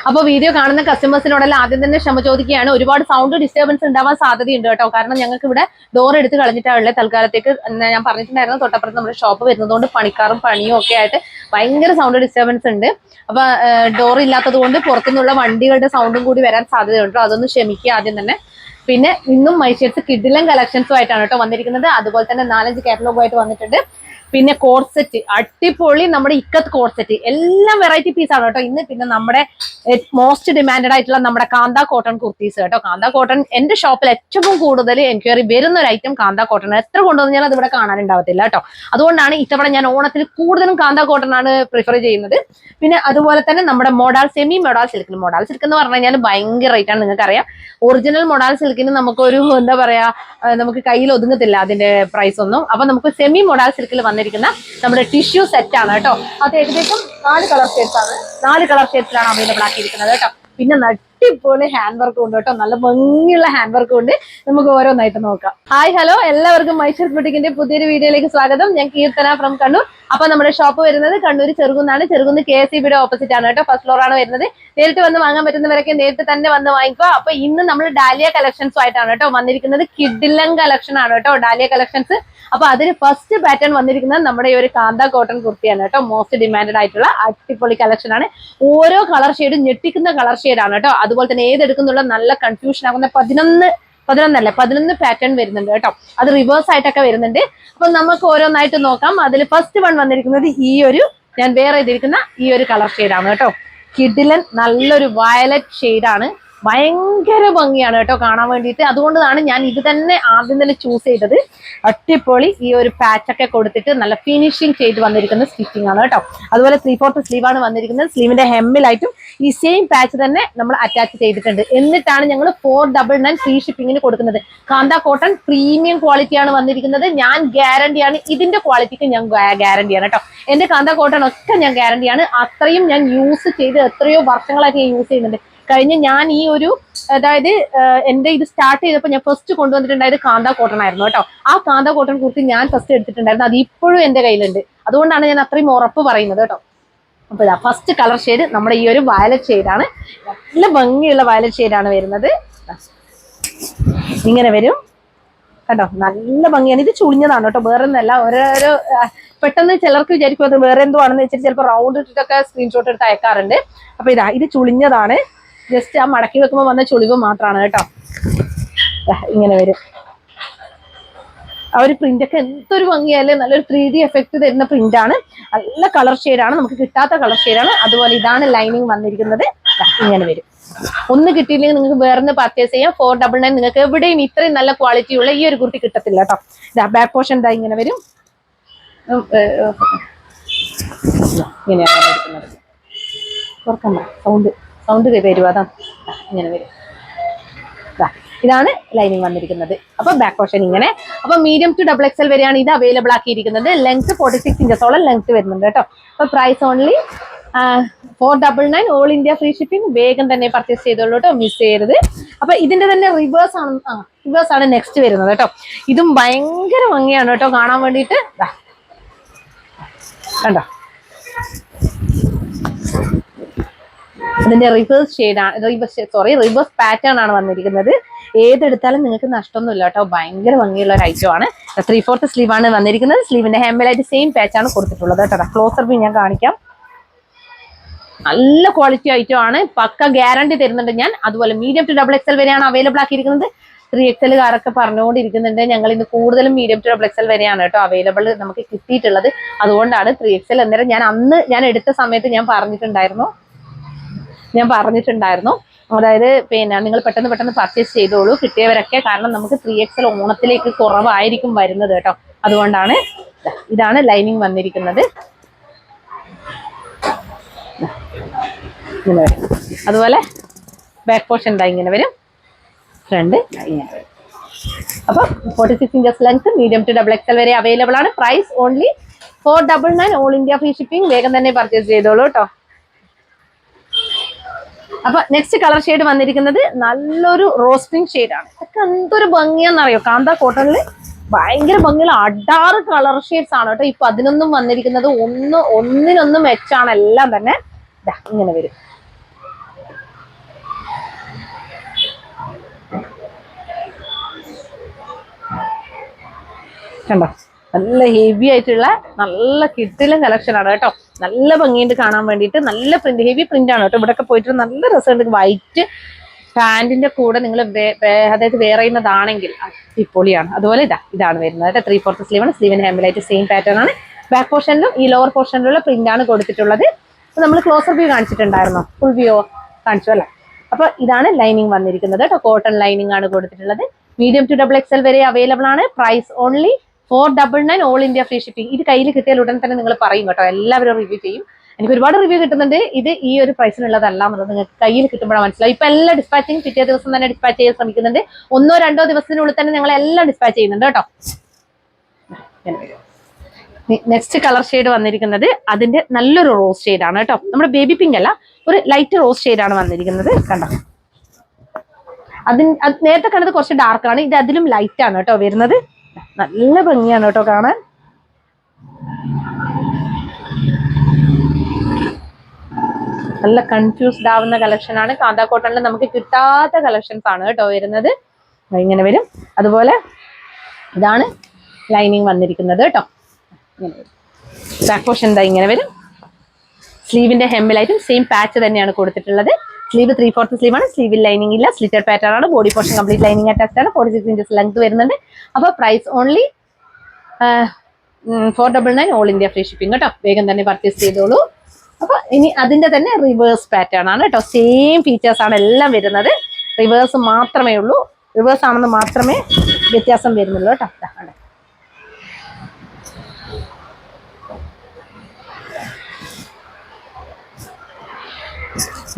അപ്പോൾ വീഡിയോ കാണുന്ന കസ്റ്റമേഴ്സിനോടെല്ലാം ആദ്യം തന്നെ ക്ഷമ ചോദിക്കുകയാണ്. ഒരുപാട് സൗണ്ട് ഡിസ്റ്റർബൻസ് ഉണ്ടാവാൻ സാധ്യതയുണ്ട് കേട്ടോ. കാരണം ഞങ്ങൾക്ക് ഇവിടെ ഡോർ എടുത്ത് കളഞ്ഞിട്ടുള്ള തൽക്കാലത്തേക്ക് ഞാൻ പറഞ്ഞിട്ടുണ്ടായിരുന്നു, തൊട്ടപ്പുറത്ത് നമ്മുടെ ഷോപ്പ് വരുന്നതുകൊണ്ട് പണിക്കാരും പണിയും ഒക്കെ ആയിട്ട് ഭയങ്കര സൗണ്ട് ഡിസ്റ്റർബൻസ് ഉണ്ട്. അപ്പൊ ഡോർ ഇല്ലാത്തത് കൊണ്ട് പുറത്തുനിന്നുള്ള വണ്ടികളുടെ സൗണ്ടും കൂടി വരാൻ സാധ്യതയുണ്ട്. അതൊന്ന് ക്ഷമിക്കുക ആദ്യം തന്നെ. പിന്നെ ഇന്നും മൈഷേർട്സ് കിഡിലൻ കളക്ഷൻസും ആയിട്ടാണ് കേട്ടോ വന്നിരിക്കുന്നത്. അതുപോലെ തന്നെ 4-5 കാറ്റലോഗുമായിട്ട് വന്നിട്ടുണ്ട്. പിന്നെ കോഡ് സെറ്റ് അടിപൊളി, നമ്മുടെ ഇക്കത്ത് കോഡ് സെറ്റ് എല്ലാം വെറൈറ്റി പീസ് ആണ് കേട്ടോ ഇന്ന്. പിന്നെ നമ്മുടെ മോസ്റ്റ് ഡിമാൻഡഡ് ആയിട്ടുള്ള നമ്മുടെ കാന്ത കോട്ടൺ കുർത്തീസ് കേട്ടോ. കാന്ത കോട്ടൺ എന്റെ ഷോപ്പിൽ ഏറ്റവും കൂടുതൽ എൻക്വയറി വരുന്ന ഒരു ഐറ്റം കാന്ത കോട്ടൺ. എത്ര കൊണ്ടുവന്നാൽ അത് ഇവിടെ കാണാനുണ്ടാവത്തില്ല കേട്ടോ. അതുകൊണ്ടാണ് ഇത്തവണ ഞാൻ ഓണത്തിൽ കൂടുതലും കാന്ത കോട്ടൺ ആണ് പ്രിഫർ ചെയ്യുന്നത്. പിന്നെ അതുപോലെ തന്നെ നമ്മുടെ മോഡൽ സെമി മോഡൽ സിൽക്കിന്, മോഡൽ സിൽക്ക് എന്ന് പറഞ്ഞു കഴിഞ്ഞാൽ ഭയങ്കര റേറ്റ് ആണ്. നിങ്ങൾക്കറിയാം, ഒറിജിനൽ മോഡൽ സിൽക്കിന് നമുക്കൊരു എന്താ പറയാ, നമുക്ക് കയ്യിൽ ഒതുങ്ങത്തില്ല അതിന്റെ പ്രൈസ് ഒന്നും. അപ്പൊ നമുക്ക് സെമി മോഡൽ സിൽക്കിൽ വന്നിരിക്കുന്ന നമ്മുടെ ടിഷ്യൂ സെറ്റ് ആണ് കേട്ടോ. അത് ഏകദേശം 4 കളർ ഷെയ്ഡ്സ് ആണ്. 4 കളർ ഷെയ്ഡ്സിലാണ് അവൈലബിൾ ആക്കിയിരിക്കുന്നത് കേട്ടോ. പിന്നെ അടിപൊളി ഹാൻഡ് വർക്ക് ഉണ്ട് കേട്ടോ, നല്ല ഭംഗിയുള്ള ഹാൻഡ് വർക്ക് ഉണ്ട്. നമുക്ക് ഓരോന്നായിട്ട് നോക്കാം. ഹായ് ഹലോ, എല്ലാവർക്കും മൈഷേർട്സ് ബുട്ടീക്കിന്റെ പുതിയൊരു വീഡിയോയിലേക്ക് സ്വാഗതം. ഞാൻ കീർത്തന ഫ്രം കണ്ണൂർ. അപ്പൊ നമ്മുടെ ഷോപ്പ് വരുന്നത് കണ്ണൂർ ചെറുകുന്നാണ്. ചെറുകുന്ന് KSEBയുടെ ഓപ്പോസിറ്റ് ആണ് കേട്ടോ. ഫസ്റ്റ് ഫ്ലോർ ആണ് വരുന്നത്. നേരിട്ട് വന്ന് വാങ്ങാൻ പറ്റുന്നവരൊക്കെ നേരിട്ട് തന്നെ വന്ന് വാങ്ങിക്കുക. അപ്പൊ ഇന്ന് നമ്മൾ ഡാലിയ കളക്ഷൻസും ആയിട്ടാണ് കേട്ടോ വന്നിരിക്കുന്നത്. കിഡിലൻ കളക്ഷൻ ആണ് കേട്ടോ ഡാലിയ കളക്ഷൻസ്. അപ്പൊ അതിന് ഫസ്റ്റ് പാറ്റേൺ വന്നിരിക്കുന്നത് നമ്മുടെ ഈ ഒരു കാന്ത കോട്ടൺ കുർത്തിയാണ് കേട്ടോ. മോസ്റ്റ് ഡിമാൻഡഡ് ആയിട്ടുള്ള അടിപൊളി കളക്ഷൻ ആണ്. ഓരോ കളർ ഷെയ്ഡും ഞെട്ടിക്കുന്ന കളർ ഷെയ്ഡാണ് കേട്ടോ. അതുപോലെ തന്നെ ഏതെടുക്കുന്നുള്ള നല്ല കൺഫ്യൂഷൻ ആകുന്ന 11 പാറ്റേൺ വരുന്നുണ്ട് കേട്ടോ. അത് റിവേഴ്സ് ആയിട്ടൊക്കെ വരുന്നുണ്ട്. അപ്പൊ നമുക്ക് ഓരോന്നായിട്ട് നോക്കാം. അതിൽ ഫസ്റ്റ് വൺ വന്നിരിക്കുന്നത് ഈ ഒരു ഞാൻ വേറെ ചെയ്തിരിക്കുന്ന ഈ ഒരു കളർ ഷെയ്ഡാണ് കേട്ടോ. കിഡിലൻ നല്ലൊരു വയലറ്റ് ഷെയ്ഡാണ്. ഭയങ്കര ഭംഗിയാണ് കേട്ടോ കാണാൻ വേണ്ടിയിട്ട്. അതുകൊണ്ടാണ് ഞാൻ ഇത് തന്നെ ആദ്യം തന്നെ ചൂസ് ചെയ്തത്. അടിപൊളി ഈ ഒരു പാച്ചൊക്കെ കൊടുത്തിട്ട് നല്ല ഫിനിഷിങ് ചെയ്ത് വന്നിരിക്കുന്ന സ്റ്റിച്ചിങ് ആണ് കേട്ടോ. അതുപോലെ 3/4 സ്ലീവ് ആണ് വന്നിരിക്കുന്നത്. സ്ലീവിന്റെ ഹെമ്മിലായിട്ടും ഈ സെയിം പാച്ച് തന്നെ നമ്മൾ അറ്റാച്ച് ചെയ്തിട്ടുണ്ട്. എന്നിട്ടാണ് ഞങ്ങൾ 499 ഫ്രീ ഷിപ്പിങ്ങിന് കൊടുക്കുന്നത്. കാന്ത കോട്ടൺ പ്രീമിയം ക്വാളിറ്റിയാണ് വന്നിരിക്കുന്നത്. ഞാൻ ഗ്യാരണ്ടിയാണ്, ഇതിന്റെ ക്വാളിറ്റിക്ക് ഞാൻ ഗ്യാരണ്ടിയാണ് കേട്ടോ. എന്റെ കാന്ത കോട്ടൺ ഒക്കെ ഞാൻ ഗ്യാരണ്ടിയാണ്. അത്രയും ഞാൻ യൂസ് ചെയ്ത് എത്രയോ വർഷങ്ങളായിട്ട് യൂസ് ചെയ്യുന്നുണ്ട്. കഴിഞ്ഞ ഞാൻ ഈ ഒരു അതായത് എന്റെ ഇത് സ്റ്റാർട്ട് ചെയ്തപ്പോൾ ഞാൻ ഫസ്റ്റ് കൊണ്ടുവന്നിട്ടുണ്ടായത് കാന്ത കോട്ടൺ ആയിരുന്നു കേട്ടോ. ആ കാന്ത കോട്ടൺ കുർത്തി ഞാൻ ഫസ്റ്റ് എടുത്തിട്ടുണ്ടായിരുന്നു. അത് ഇപ്പോഴും എന്റെ കയ്യിലുണ്ട്. അതുകൊണ്ടാണ് ഞാൻ അത്രയും ഉറപ്പ് പറയുന്നത് കേട്ടോ. അപ്പൊ ഇതാ ഫസ്റ്റ് കളർ ഷെയ്ഡ് നമ്മുടെ ഈ ഒരു വയലറ്റ് ഷെയ്ഡാണ്. നല്ല ഭംഗിയുള്ള വയലറ്റ് ഷെയ്ഡാണ് വരുന്നത്. ഇങ്ങനെ വരും കേട്ടോ, നല്ല ഭംഗിയാണ്. ഇത് ചുളിഞ്ഞതാണ് കേട്ടോ, വേറെ ഒന്നല്ല. ഓരോരോ പെട്ടെന്ന് ചിലർക്ക് വിചാരിക്കും അത് വേറെ എന്തോ ആണെന്ന് വെച്ചിട്ട് ചിലപ്പോൾ റൗണ്ട് ഇട്ടിട്ടൊക്കെ സ്ക്രീൻഷോട്ട് എടുത്ത് അയക്കാറുണ്ട്. അപ്പൊ ഇതാ ഇത് ചുളിഞ്ഞതാണ്. ജസ്റ്റ് ആ മടക്കി വെക്കുമ്പോൾ വന്ന ചുളിവ് മാത്രമാണ് കേട്ടോ. ഇങ്ങനെ വരും. ആ ഒരു പ്രിന്റ് ഒക്കെ എന്തൊരു ഭംഗിയല്ലേ, നല്ലൊരു 3D എഫക്ട് തരുന്ന പ്രിന്റ് ആണ്. നല്ല കളർ ഷെയ്ഡാണ്, നമുക്ക് കിട്ടാത്ത കളർ ഷെയ്ഡാണ്. അതുപോലെ ഇതാണ് ലൈനിങ് വന്നിരിക്കുന്നത്. ഇങ്ങനെ വരും. ഒന്ന് കിട്ടിയില്ലെങ്കിൽ നിങ്ങൾക്ക് വേറെ പർച്ചേസ് ചെയ്യാം. 499 നിങ്ങൾക്ക് എവിടെയും ഇത്രയും നല്ല ക്വാളിറ്റി ഉള്ള ഈ ഒരു കുർത്തി കിട്ടത്തില്ല കേട്ടോ. ഇതാ ബാക്ക് പോർഷൻ ഇതാ ഇങ്ങനെ വരും. ഇങ്ങനെയാണ് ഇരിക്കുന്നത്. തുറക്കണ്ട, സൗണ്ട് വരും. അതാ ഇങ്ങനെ വരും. ഇതാണ് ലൈനിങ് വന്നിരിക്കുന്നത്. അപ്പൊ ബാക്ക് പോർഷൻ ഇങ്ങനെ. അപ്പൊ മീഡിയം ടു XXL വരെയാണ് ഇത് അവൈലബിൾ ആക്കിയിരിക്കുന്നത്. ലെങ്ത് 46 ഇഞ്ചസോളം ലെങ്ത് വരുന്നുണ്ട് കേട്ടോ. അപ്പൊ price only 499, all India free shipping. വേഗം തന്നെ പർച്ചേസ് ചെയ്തോളൂ കേട്ടോ, മിസ് ചെയ്യരുത്. അപ്പൊ ഇതിന്റെ തന്നെ റിവേഴ്സ് ആണ് നെക്സ്റ്റ് വരുന്നത് കേട്ടോ. ഇതും ഭയങ്കര ഭംഗിയാണ് കേട്ടോ കാണാൻ വേണ്ടിയിട്ട്. കണ്ടോ, അതിന്റെ റിവേഴ്സ് ഷെയ്ഡാണ്, റിവേഴ്സ് പാറ്റേൺ ആണ് വന്നിരിക്കുന്നത്. ഏതെടുത്താലും നിങ്ങൾക്ക് നഷ്ടമൊന്നുമില്ല കേട്ടോ. ഭയങ്കര ഭംഗിയുള്ള ഒരു ഐറ്റം ആണ്. 3/4 സ്ലീവ് ആണ് വന്നിരിക്കുന്നത്. സ്ലീവിന്റെ ഹെമ്മിലായിട്ട് സെയിം പാച്ചാണ് കൊടുത്തിട്ടുള്ളത് കേട്ടോ. ക്ലോസർ വ്യൂ ഞാൻ കാണിക്കാം. നല്ല ക്വാളിറ്റി ഐറ്റം ആണ്, പക്ക ഗ്യാരണ്ടി തരുന്നുണ്ട് ഞാൻ. അതുപോലെ മീഡിയം ടു XXL വരെയാണ് അവൈലബിൾ ആക്കിയിരിക്കുന്നത്. 3XL കാരൊക്കെ പറഞ്ഞുകൊണ്ടിരിക്കുന്നുണ്ട്. ഞങ്ങൾ ഇന്ന് കൂടുതലും മീഡിയം ടു XXL വരെയാണ് കേട്ടോ അവൈലബിൾ നമുക്ക് കിട്ടിയിട്ടുള്ളത്. അതുകൊണ്ടാണ് 3XL. അന്നേരം ഞാൻ എടുത്ത സമയത്ത് ഞാൻ പറഞ്ഞിട്ടുണ്ടായിരുന്നു. അതായത് പിന്നെ നിങ്ങൾ പെട്ടെന്ന് പർച്ചേസ് ചെയ്തോളൂ കിട്ടിയവരൊക്കെ. കാരണം നമുക്ക് 3XL ഓണത്തിലേക്ക് കുറവായിരിക്കും വരുന്നത് കേട്ടോ. അതുകൊണ്ടാണ്. ഇതാണ് ലൈനിങ് വന്നിരിക്കുന്നത്. ഇങ്ങനെ വരും. അതുപോലെ ബാക്ക് പോർഷൻ ഇതാ ഇങ്ങനെ വരും. ഫ്രണ്ട് ഇങ്ങനെ വരും. അപ്പൊ 46 inches length, medium to XXL വരെ അവൈലബിൾ ആണ്. Price only 499, all India free shipping. വേഗം തന്നെ പർച്ചേസ് ചെയ്തോളൂ കേട്ടോ. അപ്പൊ നെക്സ്റ്റ് കളർ ഷെയ്ഡ് വന്നിരിക്കുന്നത് നല്ലൊരു റോസ് പിങ്ക് ഷെയ്ഡാണ്. ഇതൊക്കെ എന്തൊരു ഭംഗിയാന്നറിയോ, കാന്ത കോട്ടണിൽ ഭയങ്കര ഭംഗിയുള്ള 16 കളർ ഷെയ്ഡ്സ് ആണ് കേട്ടോ. ഈ 11 വന്നിരിക്കുന്നത്. ഒന്നിനൊന്ന് മെച്ചാണ് എല്ലാം തന്നെ. ഇങ്ങനെ വരും. കണ്ടോ, നല്ല ഹെവി ആയിട്ടുള്ള നല്ല കിട്ടിലും കളക്ഷൻ ആണ് കേട്ടോ. നല്ല ഭംഗിയുണ്ട് കാണാൻ വേണ്ടിയിട്ട്. നല്ല പ്രിന്റ്, ഹെവി പ്രിന്റ് ആണ് കേട്ടോ. ഇവിടെയൊക്കെ പോയിട്ട് നല്ല രസമുണ്ട്. വൈറ്റ് പാന്റിന്റെ കൂടെ നിങ്ങൾ അതായത് വെയർ ചെയ്യുന്നതാണെങ്കിൽ അടിപൊളിയാണ്. അതുപോലെ ഇതാണ് വരുന്നത് 3/4 സ്ലീവാണ്. സ്ലീവിന് ഹെമ്മിലായിട്ട് സെയിം പാറ്റേൺ ആണ്. ബാക്ക് പോർഷനിലും ഈ ലോവർ പോർഷനിലുള്ള പ്രിന്റ് ആണ് കൊടുത്തിട്ടുള്ളത്. അപ്പൊ നമ്മൾ ക്ലോസർ വ്യൂ കാണിച്ചിട്ടുണ്ടായിരുന്നോ? ഫുൾ വ്യൂ കാണിച്ചു അല്ലേ? അപ്പൊ ഇതാണ് ലൈനിങ് വന്നിരിക്കുന്നത് കേട്ടോ. കോട്ടൺ ലൈനിങ് ആണ് കൊടുത്തിട്ടുള്ളത്. മീഡിയം ടു XXL വരെ അവൈലബിൾ ആണ്. Price only 499 all India free shipping. ഇത് കയ്യിൽ കിട്ടിയാൽ ഉടൻ തന്നെ നിങ്ങൾ പറയും കേട്ടോ. എല്ലാവരും റിവ്യൂ ചെയ്യും. എനിക്ക് ഒരുപാട് റിവ്യൂ കിട്ടുന്നുണ്ട്. ഇത് ഈ ഒരു പ്രൈസിനുള്ളതല്ല എന്നുള്ളത് നിങ്ങൾക്ക് കയ്യിൽ കിട്ടുമ്പോഴാണ് മനസ്സിലാവും. ഇപ്പൊ എല്ലാ ഡിസ്പാച്ചിങ് പിറ്റേ ദിവസം തന്നെ ഡിസ്പാച്ച് ചെയ്യാൻ ശ്രമിക്കുന്നുണ്ട്. 1-2 ദിവസത്തിനുള്ളിൽ തന്നെ ഞങ്ങൾ എല്ലാം ഡിസ്പാച്ച് ചെയ്യുന്നുണ്ട് കേട്ടോ. നെക്സ്റ്റ് കളർ ഷെയ്ഡ് വന്നിരിക്കുന്നത് അതിന്റെ നല്ലൊരു റോസ് ഷെയ്ഡ് ആണ് കേട്ടോ. നമ്മുടെ ബേബി പിങ്ക് അല്ല, ഒരു ലൈറ്റ് റോസ് ഷെയ്ഡ് ആണ് വന്നിരിക്കുന്നത്. കണ്ടോ, നേരത്തെ കണ്ടത് കുറച്ച് ഡാർക്ക് ആണ്. ഇത് അതിലും ലൈറ്റ് ആണ് കേട്ടോ വരുന്നത്. നല്ല ഭംഗിയാണ് കേട്ടോ കാണാൻ. നല്ല കൺഫ്യൂസ്ഡ് ആവുന്ന കളക്ഷൻ ആണ്. കാന്താ കോട്ടണിൽ നമുക്ക് കിട്ടാത്ത കളക്ഷൻസ് ആണ് കേട്ടോ വരുന്നത്. ഇങ്ങനെ വരും. അതുപോലെ ഇതാണ് ലൈനിങ് വന്നിരിക്കുന്നത് കേട്ടോ. ബാക്ക് പോർഷൻ എന്താ ഇങ്ങനെ വരും. സ്ലീവിന്റെ ഹെമ്മിലായിട്ടും സെയിം പാച്ച് തന്നെയാണ് കൊടുത്തിട്ടുള്ളത്. സ്ലീവ് 3/4 സ്ലീവ് ആണ്. സ്ലീവിൽ ലൈനിങ് ഇല്ല, സ്ലിറ്റഡ് പാറ്റേൺ ആണ്. Body portion complete lining attached ആണ്. 46 ഇഞ്ചസ് ലെങ്ത് വരുന്നുണ്ട്. അപ്പൊ price only 499 all India free shipping കേട്ടോ. വേഗം തന്നെ പർച്ചേസ് ചെയ്തോളൂ. അപ്പൊ ഇനി അതിന്റെ തന്നെ റിവേഴ്സ് പാറ്റേൺ ആണ് കേട്ടോ. സെയിം ഫീച്ചേഴ്സ് ആണ് എല്ലാം വരുന്നത്. റിവേഴ്സ് മാത്രമേ ഉള്ളൂ. റിവേഴ്സ് ആണെന്ന് മാത്രമേ വ്യത്യാസം വരുന്നുള്ളൂ കേട്ടോ.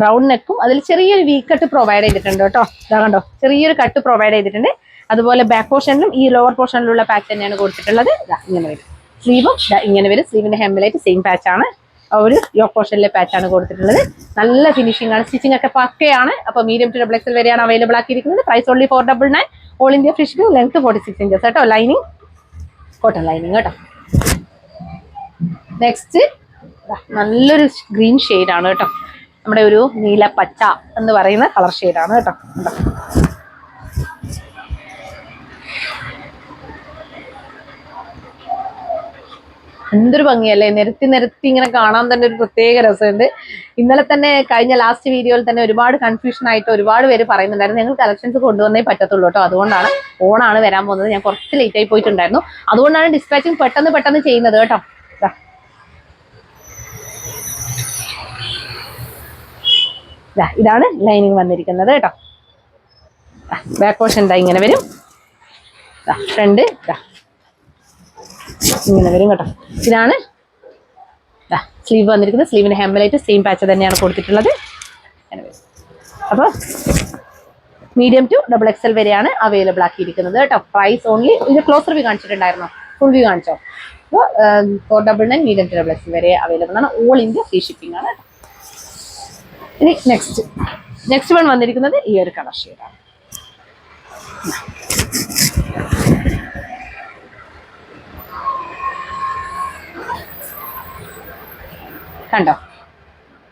റൗണ്ട് നെക്കും അതിൽ ചെറിയൊരു വി കട്ട് പ്രൊവൈഡ് ചെയ്തിട്ടുണ്ട് കേട്ടോ. ഇതാ കണ്ടോ, ചെറിയൊരു കട്ട് പ്രൊവൈഡ് ചെയ്തിട്ടുണ്ട്. അതുപോലെ ബാക്ക് പോർഷനിലും ഈ ലോവർ പോർഷനിലുള്ള പാച്ച് തന്നെയാണ് കൊടുത്തിട്ടുള്ളത്. ഇങ്ങനെ വരും. സ്ലീവും ഇങ്ങനെ വരും. സ്ലീവിന്റെ ഹെമ്മിലായിട്ട് സെയിം പാച്ച് ആണ്. ഒരു യോക്ക് പോർഷനിലെ പാച്ച് ആണ് കൊടുത്തിട്ടുള്ളത്. നല്ല ഫിനിഷിംഗ് ആണ്. സ്റ്റിച്ചിങ് ഒക്കെ പക്കയാണ്. അപ്പൊ മീഡിയം ടു XXL വരെയാണ് അവൈലബിൾ ആക്കിയിരിക്കുന്നത്. Price only 499 all India free shipping. Length 46 inches കേട്ടോ. ലൈനിങ് കോട്ടൺ ലൈനിങ് കേട്ടോ. നെക്സ്റ്റ് നല്ലൊരു ഗ്രീൻ ഷെയ്ഡ് ആണ് കേട്ടോ. നമ്മുടെ ഒരു നീല പച്ച എന്ന് പറയുന്ന കളർ ഷെയ്ഡാണ് കേട്ടോ. എന്തൊരു ഭംഗിയല്ലേ, നിരത്തി നിരത്തി ഇങ്ങനെ കാണാൻ തന്നെ ഒരു പ്രത്യേക രസമുണ്ട്. ഇന്നലെ തന്നെ കഴിഞ്ഞ ലാസ്റ്റ് വീഡിയോയിൽ തന്നെ ഒരുപാട് കൺഫ്യൂഷൻ ആയിട്ട് ഒരുപാട് പേര് പറയുന്നുണ്ടായിരുന്നു ഞങ്ങൾ കളക്ഷൻസ് കൊണ്ടുവന്നേ പറ്റത്തുള്ളൂ കേട്ടോ. അതുകൊണ്ടാണ് ഓണാണ് വരാൻ പോകുന്നത്. ഞാൻ കുറച്ച് ലേറ്റ് ആയി പോയിട്ടുണ്ടായിരുന്നു. അതുകൊണ്ടാണ് ഡിസ്പാച്ചിങ് പെട്ടെന്ന് ചെയ്യുന്നത് കേട്ടോ. ഇതാണ് ലൈനിങ് വന്നിരിക്കുന്നത് കേട്ടോ. ബാക്ക് പോർഷൻ എന്താ ഇങ്ങനെ വരും. ഫ്രണ്ട് ഇങ്ങനെ വരും കേട്ടോ. ഇതാണ് സ്ലീവ് വന്നിരിക്കുന്നത്. സ്ലീവിന് ഹെമ്മിലായിട്ട് സെയിം പാച്ച് തന്നെയാണ് കൊടുത്തിട്ടുള്ളത്. അപ്പോൾ മീഡിയം ടു XXL വരെയാണ് അവൈലബിൾ ആക്കിയിരിക്കുന്നത് കേട്ടോ. പ്രൈസ് ഓൺലി, ഇത് ക്ലോസർ വ്യൂ കാണിച്ചിട്ടുണ്ടായിരുന്നോ? ഫുൾ വ്യൂ കാണിച്ചോ? അപ്പോൾ 499 മീഡിയം ടു XXL വരെ അവൈലബിൾ ആണ്. ഓൾ ഇന്ത്യ ഫ്രീ ഷിപ്പിംഗ് ആണ്. ഇനി നെക്സ്റ്റ് വൺ വന്നിരിക്കുന്നത് ഈ ഒരു കളർ ഷെയ്ഡാണ്. കണ്ടോ,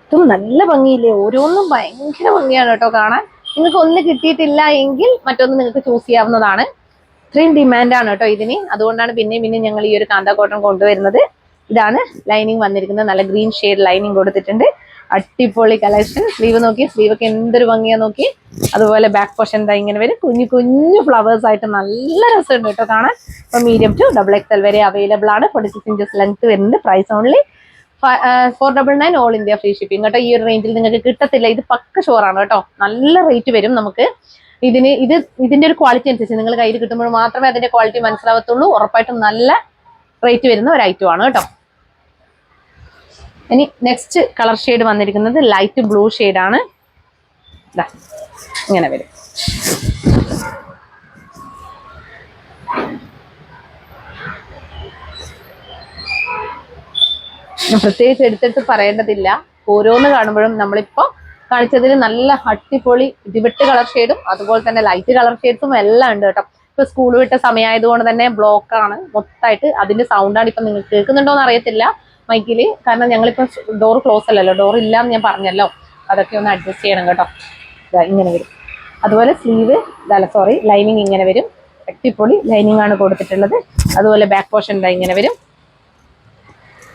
ഇതും നല്ല ഭംഗിയില്ലേ? ഓരോന്നും ഭയങ്കര ഭംഗിയാണ് കേട്ടോ കാണാൻ. നിങ്ങൾക്ക് ഒന്ന് കിട്ടിയിട്ടില്ല എങ്കിൽ മറ്റൊന്ന് നിങ്ങൾക്ക് ചൂസ് ചെയ്യാവുന്നതാണ്. ഇത്രയും ഡിമാൻഡാണ് കേട്ടോ ഇതിന്. അതുകൊണ്ടാണ് പിന്നെയും ഞങ്ങൾ ഈ ഒരു കാന്താ കോട്ടൺ കൊണ്ടുവരുന്നത്. ഇതാണ് ലൈനിങ് വന്നിരിക്കുന്നത്. നല്ല ഗ്രീൻ ഷെയ്ഡ് ലൈനിങ് കൊടുത്തിട്ടുണ്ട്. അടിപൊളി കളക്ഷൻ. സ്ലീവ് നോക്കി, സ്ലീവ് ഒക്കെ എന്തൊരു ഭംഗിയാ നോക്കി. അതുപോലെ ബാക്ക് പോർഷൻ എന്താ ഇങ്ങനെ വരും. കുഞ്ഞു ഫ്ലവേഴ്സ് ആയിട്ട് നല്ല രസമുണ്ട് കേട്ടോ കാണാൻ. അപ്പൊ മീഡിയം ടു XXL വരെ അവൈലബിൾ ആണ്. 46 ഇഞ്ചസ് ലെങ്ത് വരുന്നുണ്ട്. Price only 499 all India free shipping കേട്ടോ. ഈ ഒരു റേഞ്ചിൽ നിങ്ങൾക്ക് കിട്ടത്തില്ല. ഇത് പക്ക ഷോറാണ് കേട്ടോ. നല്ല റേറ്റ് വരും നമുക്ക് ഇതിന്റെ ഒരു ക്വാളിറ്റി അനുസരിച്ച് നിങ്ങൾ കയ്യിൽ കിട്ടുമ്പോൾ മാത്രമേ അതിന്റെ ക്വാളിറ്റി മനസ്സിലാവത്തുള്ളൂ. ഉറപ്പായിട്ടും നല്ല റേറ്റ് വരുന്ന ഒരു ഐറ്റം ആണ് കേട്ടോ. ഇനി നെക്സ്റ്റ് കളർ ഷെയ്ഡ് വന്നിരിക്കുന്നത് ലൈറ്റ് ബ്ലൂ ഷെയ്ഡാണ്. ഇങ്ങനെ വരും. പ്രത്യേകിച്ച് എടുത്തിട്ട് പറയേണ്ടതില്ല. ഓരോന്ന് കാണുമ്പോഴും നമ്മളിപ്പോ കാണിച്ചതിൽ നല്ല അടിപൊളി ഇടിവെട്ട് കളർ ഷെയ്ഡും അതുപോലെ തന്നെ ലൈറ്റ് കളർ ഷെയ്ഡ്സും എല്ലാം ഉണ്ട് കേട്ടോ. ഇപ്പൊ സ്കൂൾ വിട്ട സമയമായതുകൊണ്ട് തന്നെ ബ്ലോക്കാണ് മൊത്തമായിട്ട്. അതിന്റെ സൗണ്ടാണ് ഇപ്പൊ നിങ്ങൾക്ക് കേൾക്കുന്നുണ്ടോന്ന് അറിയത്തില്ല മൈക്കില്. കാരണം ഞങ്ങളിപ്പോ ഡോർ ക്ലോസ് അല്ലല്ലോ, ഡോർ ഇല്ലാന്ന് ഞാൻ പറഞ്ഞല്ലോ. അതൊക്കെ ഒന്ന് അഡ്ജസ്റ്റ് ചെയ്യണം കേട്ടോ. ഇങ്ങനെ വരും. അതുപോലെ സ്ലീവ് ലൈനിങ് ഇങ്ങനെ വരും. അടിപൊളി ലൈനിങ് ആണ് കൊടുത്തിട്ടുള്ളത്. അതുപോലെ ബാക്ക് പോർഷൻ ഇങ്ങനെ വരും,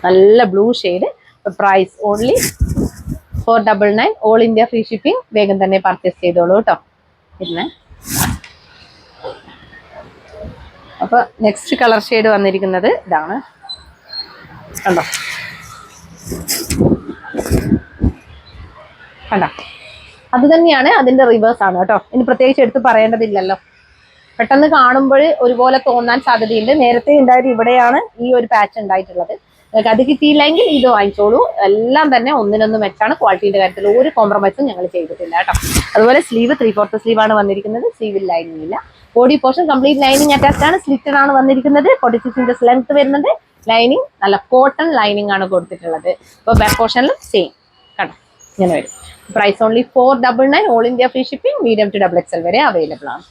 നല്ല blue shade. Price only 499, all India free shipping. വേഗം തന്നെ പർച്ചേസ് ചെയ്തോളൂ കേട്ടോ. പിന്നെ അപ്പൊ നെക്സ്റ്റ് കളർ ഷെയ്ഡ് വന്നിരിക്കുന്നത് ഇതാണ്, കണ്ടോ കണ്ടോ, അത് തന്നെയാണ് അതിന്റെ റിവേഴ്സ് ആണ് കേട്ടോ. ഇനി പ്രത്യേകിച്ച് എടുത്ത് പറയേണ്ടതില്ലല്ലോ. പെട്ടെന്ന് കാണുമ്പോൾ ഒരുപോലെ തോന്നാൻ സാധ്യതയുണ്ട്. നേരത്തെ ഉണ്ടായത് ഇവിടെയാണ് ഈ ഒരു പാച്ച് ഉണ്ടായിട്ടുള്ളത്. നിങ്ങൾക്ക് അത് കിട്ടിയില്ലെങ്കിൽ ഇത് വാങ്ങിച്ചോളൂ. എല്ലാം തന്നെ ഒന്നിനൊന്ന് മെച്ചാണ്. ക്വാളിറ്റിയുടെ കാര്യത്തിൽ ഒരു കോംപ്രമൈസും ഞങ്ങൾ ചെയ്തിട്ടില്ല കേട്ടോ. അതുപോലെ സ്ലീവ് 3/4 സ്ലീവ് ആണ് വന്നിരിക്കുന്നത്. സ്ലീവിൽ ലൈനിങ് ഇല്ല. Body portion complete lining attached ആണ്. സ്ലിറ്റഡ് ആണ് വന്നിരിക്കുന്നത്. 46 ഇഞ്ചസ് ലെങ്ത് വരുന്നുണ്ട്. ലൈനിങ് നല്ല കോട്ടൺ ലൈനിങ് ആണ് കൊടുത്തിട്ടുള്ളത്. അപ്പോൾ ബാക്ക് പോർഷനിലും സെയിം കണ്ടോ ഇങ്ങനെ വരും. Price only 499, all India free shipping. Medium to XXL വരെ അവൈലബിൾ ആണ്.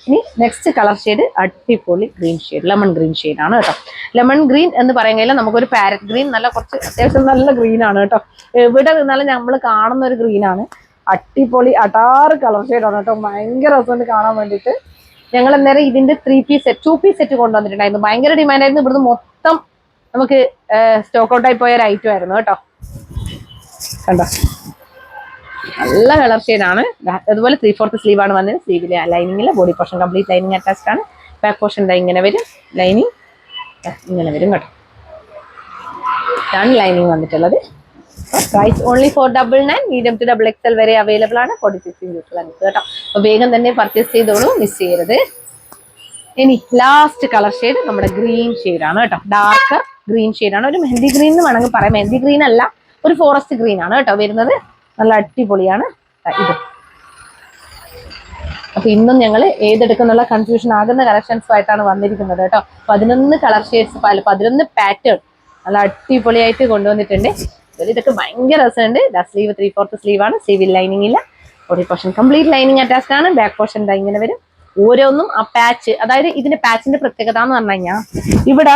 ഇനി നെക്സ്റ്റ് കളർ ഷെയ്ഡ് അടിപൊളി green shade, lemon green shade ആണ് കേട്ടോ. ലെമൺ ഗ്രീൻ എന്ന് പറയാൻ കഴിയില്ല, നമുക്കൊരു പാരറ്റ് ഗ്രീൻ, നല്ല കുറച്ച് അത്യാവശ്യം നല്ല ഗ്രീൻ ആണ് കേട്ടോ. എവിടെ നിന്നാലും നമ്മൾ കാണുന്ന ഒരു ഗ്രീൻ ആണ്. അടിപൊളി അടാറ് കളർ ഷെയ്ഡ് ആണ് കേട്ടോ. ഭയങ്കര രസമുണ്ട് കാണാൻ വേണ്ടിയിട്ട്. ഞങ്ങൾ അന്നേരം ഇതിന്റെ 2 പീസ് സെറ്റ് കൊണ്ടുവന്നിട്ടുണ്ടായിരുന്നു. ഭയങ്കര ഡിമാൻഡ് ആയിരുന്നു. ഇവിടുന്ന് മൊത്തം നമുക്ക് സ്റ്റോക്ക് ഔട്ട് ആയി പോയ ഒരു ഐറ്റം ആയിരുന്നു കേട്ടോ. കണ്ടോ നല്ല കളർ ഷെയ്ഡ് ആണ്. അതുപോലെ 3/4 സ്ലീവ് ആണ് വന്നത്. സ്ലീവിലെ ലൈനിങ്ങില്ല. Body portion complete lining attached ആണ്. ബാക്ക് പോർഷൻ ഇങ്ങനെ വരും, ലൈനിങ് ഇങ്ങനെ വരും കേട്ടോ. ഇതാണ് ലൈനിങ് വന്നിട്ടുള്ളത്. Price only 499, medium to XXL വരെ അവൈലബിൾ ആണ്. 46 ഇഞ്ചസ് ലെങ്ത് കേട്ടോ. അപ്പൊ വേഗം തന്നെ പർച്ചേസ് ചെയ്തോളൂ, മിസ് ചെയ്യരുത്. ഇനി ലാസ്റ്റ് കളർ ഷെയ്ഡ് നമ്മുടെ ഗ്രീൻ ഷെയ്ഡ് ആണ് കേട്ടോ. ഡാർക്ക് ഗ്രീൻ ഷെയ്ഡ് ആണ്. ഒരു മെഹന്തി ഗ്രീൻ എന്ന് വേണമെങ്കിൽ പറയാം. മെഹന്തി ഗ്രീൻ അല്ല, ഒരു ഫോറസ്റ്റ് ഗ്രീൻ ആണ് കേട്ടോ വരുന്നത്. നല്ല അടിപൊളിയാണ് ഇത്. അപ്പൊ ഇന്നും ഞങ്ങൾ ഏതെടുക്കുന്നുള്ള കൺഫ്യൂഷൻ ആകുന്ന കളക്ഷൻസുമായിട്ടാണ് വന്നിരിക്കുന്നത് കേട്ടോ. 11 കളർ ഷെയ്ഡ്സ്, 11 പാറ്റേൺ നല്ല അടിപൊളിയായിട്ട് കൊണ്ടുവന്നിട്ടുണ്ട്. ഇതൊക്കെ ഭയങ്കര രസമുണ്ട്. സ്ലീവ് 3/4 സ്ലീവ് ആണ്. സ്ലീവിൽ ലൈനിങ് ഇല്ല. Body portion complete lining attached ആണ്. ബാക്ക് പോർഷൻ ഇങ്ങനെ വരും. ഓരോന്നും ആ പാച്ച്, അതായത് ഇതിന്റെ പാച്ചിന്റെ പ്രത്യേകത എന്ന് പറഞ്ഞു കഴിഞ്ഞാൽ ഇവിടെ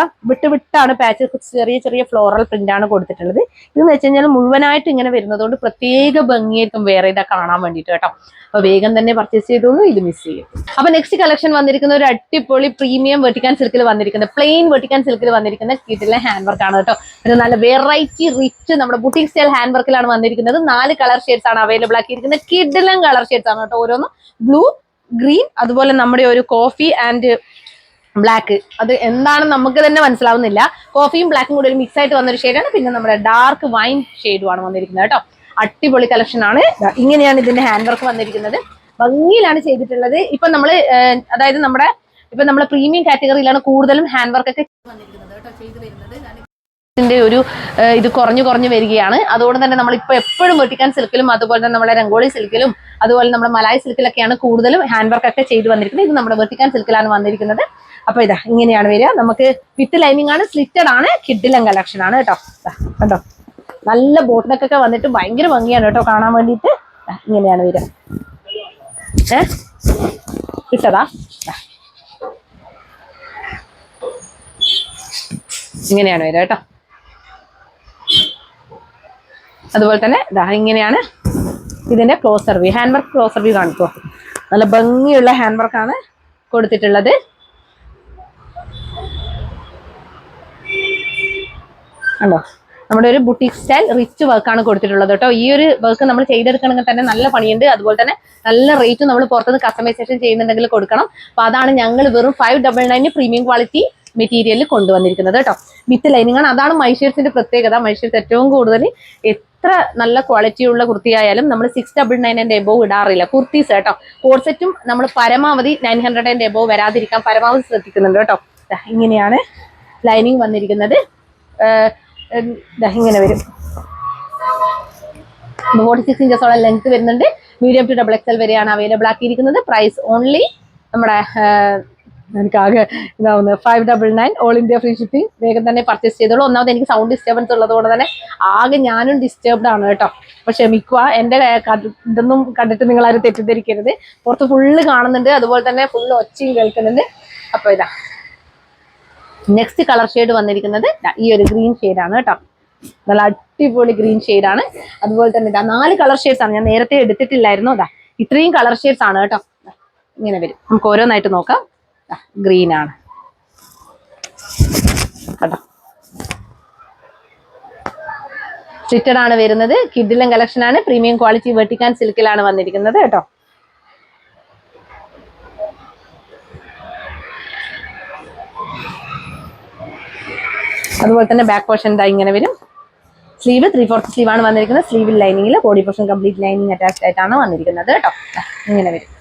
വിട്ടാണ് പാച്ച്. ചെറിയ ചെറിയ ഫ്ലോറൽ പ്രിന്റ് ആണ് കൊടുത്തിട്ടുള്ളത്. ഇതെന്ന് വെച്ച് കഴിഞ്ഞാൽ മുഴുവനായിട്ട് ഇങ്ങനെ വരുന്നതുകൊണ്ട് പ്രത്യേക ഭംഗിയായിരിക്കും വേറെ ഇതാ കാണാൻ വേണ്ടിയിട്ട് കേട്ടോ. അപ്പൊ വേഗം തന്നെ പർച്ചേസ് ചെയ്തോളൂ, ഇത് മിസ് ചെയ്യും. അപ്പൊ നെക്സ്റ്റ് കളക്ഷൻ വന്നിരിക്കുന്ന ഒരു അടിപൊളി പ്രീമിയം വെർട്ടിക്കാൻ സിൽക്കിൽ വന്നിരിക്കുന്ന, പ്ലെയിൻ വെർട്ടിക്കാൻ സിൽക്കിൽ വന്നിരിക്കുന്ന കിഡിലെ ഹാൻഡ് വർക്ക് ആണ് കേട്ടോ. ഇത് നല്ല വെറൈറ്റി റിച്ച് നമ്മുടെ ബുട്ടീക് സ്റ്റൈൽ ഹാൻഡ് വർക്കിലാണ് വന്നിരിക്കുന്നത്. 4 കളർ ഷെയ്ഡ്സ് ആണ് അവൈലബിൾ ആക്കിയിരിക്കുന്നത്. കിഡിലും കളർ ഷെയ്ഡ്സ് ആണ് കേട്ടോ. ഓരോന്നും ബ്ലൂ, ഗ്രീൻ, അതുപോലെ നമ്മുടെ ഒരു കോഫി ആൻഡ് ബ്ലാക്ക്. അത് എന്താണെന്ന് നമുക്ക് തന്നെ മനസ്സിലാവുന്നില്ല. കോഫിയും ബ്ലാക്കും കൂടി ഒരു മിക്സ് ആയിട്ട് വന്നൊരു ഷെയ്ഡാണ്. പിന്നെ നമ്മുടെ ഡാർക്ക് വൈൻ ഷെയ്ഡുമാണ് വന്നിരിക്കുന്നത് കേട്ടോ. അടിപൊളി കളക്ഷൻ ആണ്. ഇങ്ങനെയാണ് ഇതിന്റെ ഹാൻഡ് വർക്ക് വന്നിരിക്കുന്നത്. ഭംഗിയിലാണ് ചെയ്തിട്ടുള്ളത്. ഇപ്പൊ നമ്മള് അതായത് നമ്മുടെ പ്രീമിയം കാറ്റഗറിയിലാണ് കൂടുതലും ഹാൻഡ് വർക്ക് ഒക്കെ വന്നിരിക്കുന്നത് കേട്ടോ, ചെയ്തു വരുന്നത്. ഒരു ഇത് കുറഞ്ഞു വരികയാണ്. അതുകൊണ്ട് തന്നെ നമ്മളിപ്പോൾ എപ്പോഴും വെട്ടിക്കാൻ സിൽക്കിലും അതുപോലെ തന്നെ നമ്മുടെ രംഗോളി സിൽക്കിലും അതുപോലെ നമ്മുടെ മലായ് സിൽക്കിലൊക്കെയാണ് കൂടുതലും ഹാൻഡ് വർക്ക് ഒക്കെ ചെയ്തു വന്നിരിക്കുന്നത്. ഇത് നമ്മുടെ വെട്ടിക്കാൻ സിൽക്കിലാണ് വന്നിരിക്കുന്നത്. അപ്പൊ ഇതാ ഇങ്ങനെയാണ് വരിക. നമുക്ക് വിത്ത് ലൈനിങ് ആണ്, സ്ലിറ്റഡ് ആണ്, കിഡിലം കളക്ഷൻ ആണ് കേട്ടോ. കണ്ടോ നല്ല ബോട്ടിനൊക്കെ വന്നിട്ട് ഭയങ്കര ഭംഗിയാണ് കേട്ടോ കാണാൻ വേണ്ടിയിട്ട്. ഇങ്ങനെയാണ് വരിക. കിട്ടതാ ഇങ്ങനെയാണ് വരിക കേട്ടോ. അതുപോലെ തന്നെ ഇങ്ങനെയാണ് ഇതിന്റെ closer view. Hand work closer view കാണിക്കോ. നല്ല ഭംഗിയുള്ള ഹാൻഡ് വർക്കാണ് കൊടുത്തിട്ടുള്ളത്. കണ്ടോ നമ്മുടെ ഒരു ബുട്ടീക് സ്റ്റൈൽ റിച്ച് വർക്കാണ് കൊടുത്തിട്ടുള്ളത് കേട്ടോ. ഈ ഒരു വർക്ക് നമ്മൾ ചെയ്തെടുക്കണമെങ്കിൽ തന്നെ നല്ല പണിയുണ്ട്. അതുപോലെ തന്നെ നല്ല റേറ്റ് നമ്മൾ പുറത്തുനിന്ന് കസ്റ്റമൈസേഷൻ ചെയ്യുന്നുണ്ടെങ്കിൽ കൊടുക്കണം. അപ്പൊ അതാണ് ഞങ്ങൾ വെറും 599 പ്രീമിയം ക്വാളിറ്റി മെറ്റീരിയലിൽ കൊണ്ടുവന്നിരിക്കുന്നത് കേട്ടോ. വിത്ത് ലൈനിങ് ആണ്. അതാണ് മൈഷേഴ്സിന്റെ പ്രത്യേകത. മൈഷേഴ്സ് ഏറ്റവും കൂടുതൽ എത്ര നല്ല ക്വാളിറ്റി ഉള്ള കുർത്തിയായാലും നമ്മൾ 699 എബോവ് ഇടാറില്ല കുർത്തീസ് കേട്ടോ. കോർസെറ്റും നമ്മൾ പരമാവധി 900 എബോവ് വരാതിരിക്കാൻ പരമാവധി ശ്രദ്ധിക്കുന്നുണ്ട് കേട്ടോ. ഇങ്ങനെയാണ് ലൈനിങ് വന്നിരിക്കുന്നത്. ഇങ്ങനെ വരും. 46 ഇഞ്ചസോളം ലെങ്ത് വരുന്നുണ്ട്. മീഡിയം ടു XXL വരെയാണ് അവൈലബിൾ ആക്കിയിരിക്കുന്നത്. പ്രൈസ് ഓൺലി നമ്മുടെ എനിക്കാകെ ഇതാവുന്നത് 599, ഓൾ ഇന്ത്യ ഫ്രീ ഷിപ്പിംഗ്. വേഗം തന്നെ പർച്ചേസ് ചെയ്തോളൂ. ഒന്നാമത് എനിക്ക് സൗണ്ട് ഡിസ്റ്റർബൻസ് ഉള്ളതുകൊണ്ട് തന്നെ ആകെ ഞാനും ഡിസ്റ്റർബ്ഡ് ആണ് കേട്ടോ. അപ്പൊ ക്ഷമിക്കുക. എന്റെ ഇതൊന്നും കണ്ടിട്ട് നിങ്ങൾ ആരും തെറ്റിദ്ധരിക്കരുത്. പുറത്ത് ഫുള്ള് കാണുന്നുണ്ട്, അതുപോലെ തന്നെ ഫുള്ള് ഒച്ചയും കേൾക്കുന്നുണ്ട്. അപ്പൊ ഇതാ നെക്സ്റ്റ് കളർ ഷെയ്ഡ് വന്നിരിക്കുന്നത് ഈ ഒരു ഗ്രീൻ ഷെയ്ഡാണ് കേട്ടോ. നല്ല അടിപൊളി ഗ്രീൻ ഷെയ്ഡാണ്. അതുപോലെ തന്നെ 4 കളർ ഷെയ്ഡ്സ് ആണ്. ഞാൻ നേരത്തെ എടുത്തിട്ടില്ലായിരുന്നു. ഇത്രയും കളർ ഷെയ്ഡ്സ് ആണ് കേട്ടോ. ഇങ്ങനെ വരും. നമുക്ക് ഓരോന്നായിട്ട് നോക്കാം. ഗ്രീൻ ആണ് കേട്ടോ. സ്റ്റിറ്റഡ് ആണ് വരുന്നത്. കിഡിലൻ കളക്ഷൻ ആണ്. പ്രീമിയം ക്വാളിറ്റി വെർട്ടിക്കാൻ സിൽക്കിലാണ് വന്നിരിക്കുന്നത് കേട്ടോ. അതുപോലെ തന്നെ ബാക്ക് പോർഷൻ ഇങ്ങനെ വരും. സ്ലീവ് 3/4 സ്ലീവ് ആണ് വന്നിരിക്കുന്നത്. സ്ലീവിൽ ലൈനിങ്ങിൽ body portion complete lining attached ആയിട്ടാണ് വന്നിരിക്കുന്നത് കേട്ടോ. ഇങ്ങനെ വരും.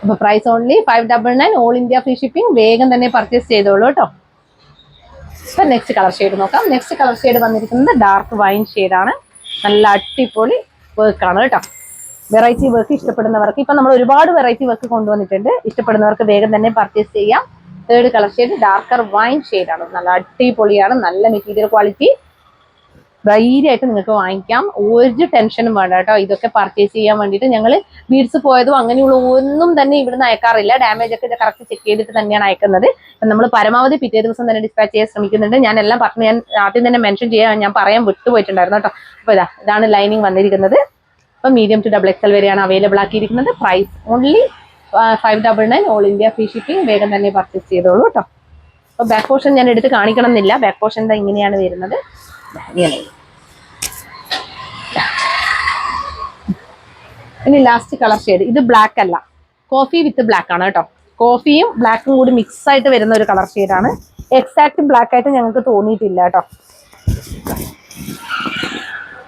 അപ്പൊ price only 599, all India free shipping. വേഗം തന്നെ പർച്ചേസ് ചെയ്തോളൂ കേട്ടോ. ഇപ്പൊ നെക്സ്റ്റ് കളർ ഷെയ്ഡ് നോക്കാം. നെക്സ്റ്റ് കളർ ഷെയ്ഡ് വന്നിരിക്കുന്നത് ഡാർക്ക് വൈൻ ഷെയ്ഡാണ്. നല്ല അടിപൊളി വർക്കാണ് കേട്ടോ. വെറൈറ്റി വർക്ക് ഇഷ്ടപ്പെടുന്നവർക്ക് ഇപ്പൊ നമ്മൾ ഒരുപാട് വെറൈറ്റി വർക്ക് കൊണ്ടുവന്നിട്ടുണ്ട്. ഇഷ്ടപ്പെടുന്നവർക്ക് വേഗം തന്നെ പർച്ചേസ് ചെയ്യാം. Third colour shade darker wine ഷെയ്ഡാണ്. നല്ല അടിപൊളിയാണ്. നല്ല മെറ്റീരിയൽ ക്വാളിറ്റി. ധൈര്യമായിട്ട് നിങ്ങൾക്ക് വാങ്ങിക്കാം. ഒരു ടെൻഷനും വേണ്ട കേട്ടോ. ഇതൊക്കെ പർച്ചേസ് ചെയ്യാൻ വേണ്ടിയിട്ട് ഞങ്ങൾ ബീഡ്സ് പോയതും അങ്ങനെയുള്ള ഒന്നും തന്നെ ഇവിടുന്ന് അയക്കാറില്ല. ഡാമേജ് ഒക്കെ കറക്റ്റ് ചെക്ക് ചെയ്തിട്ട് തന്നെയാണ് അയക്കുന്നത്. നമ്മൾ പരമാവധി പിറ്റേ ദിവസം തന്നെ ഡിസ്പാച്ച് ചെയ്യാൻ ശ്രമിക്കുന്നുണ്ട്. ഞാൻ എല്ലാം പറഞ്ഞു, ഞാൻ ആദ്യം തന്നെ മെൻഷൻ ചെയ്യാൻ ഞാൻ പറയാൻ വിട്ടുപോയിട്ടുണ്ടായിരുന്നു കേട്ടോ. അപ്പോൾ ഇതാണ് ലൈനിങ് വന്നിരിക്കുന്നത്. അപ്പോൾ മീഡിയം ടു XXL വരെയാണ് അവൈലബിൾ ആക്കിയിരിക്കുന്നത്. Price only 599, all India free shipping. വേഗം തന്നെ പർച്ചേസ് ചെയ്തോളൂ കേട്ടോ. അപ്പോൾ ബാക്ക് പോർഷൻ ഞാൻ എടുത്ത് കാണിക്കണം എന്നില്ല. ബാക്ക് പോർഷൻ ഇങ്ങനെയാണ് വരുന്നത്. ഇനി ലാസ്റ്റ് കളർ ഷെയ്ഡ്. ഇത് ബ്ലാക്ക് അല്ല, കോഫി വിത്ത് ബ്ലാക്ക് ആണ് കേട്ടോ. കോഫിയും ബ്ലാക്കും കൂടി മിക്സ് ആയിട്ട് വരുന്ന ഒരു കളർ ഷെയ്ഡാണ്. എക്സാക്ട് ബ്ലാക്ക് ആയിട്ട് ഞങ്ങൾക്ക് തോന്നിയിട്ടില്ല കേട്ടോ.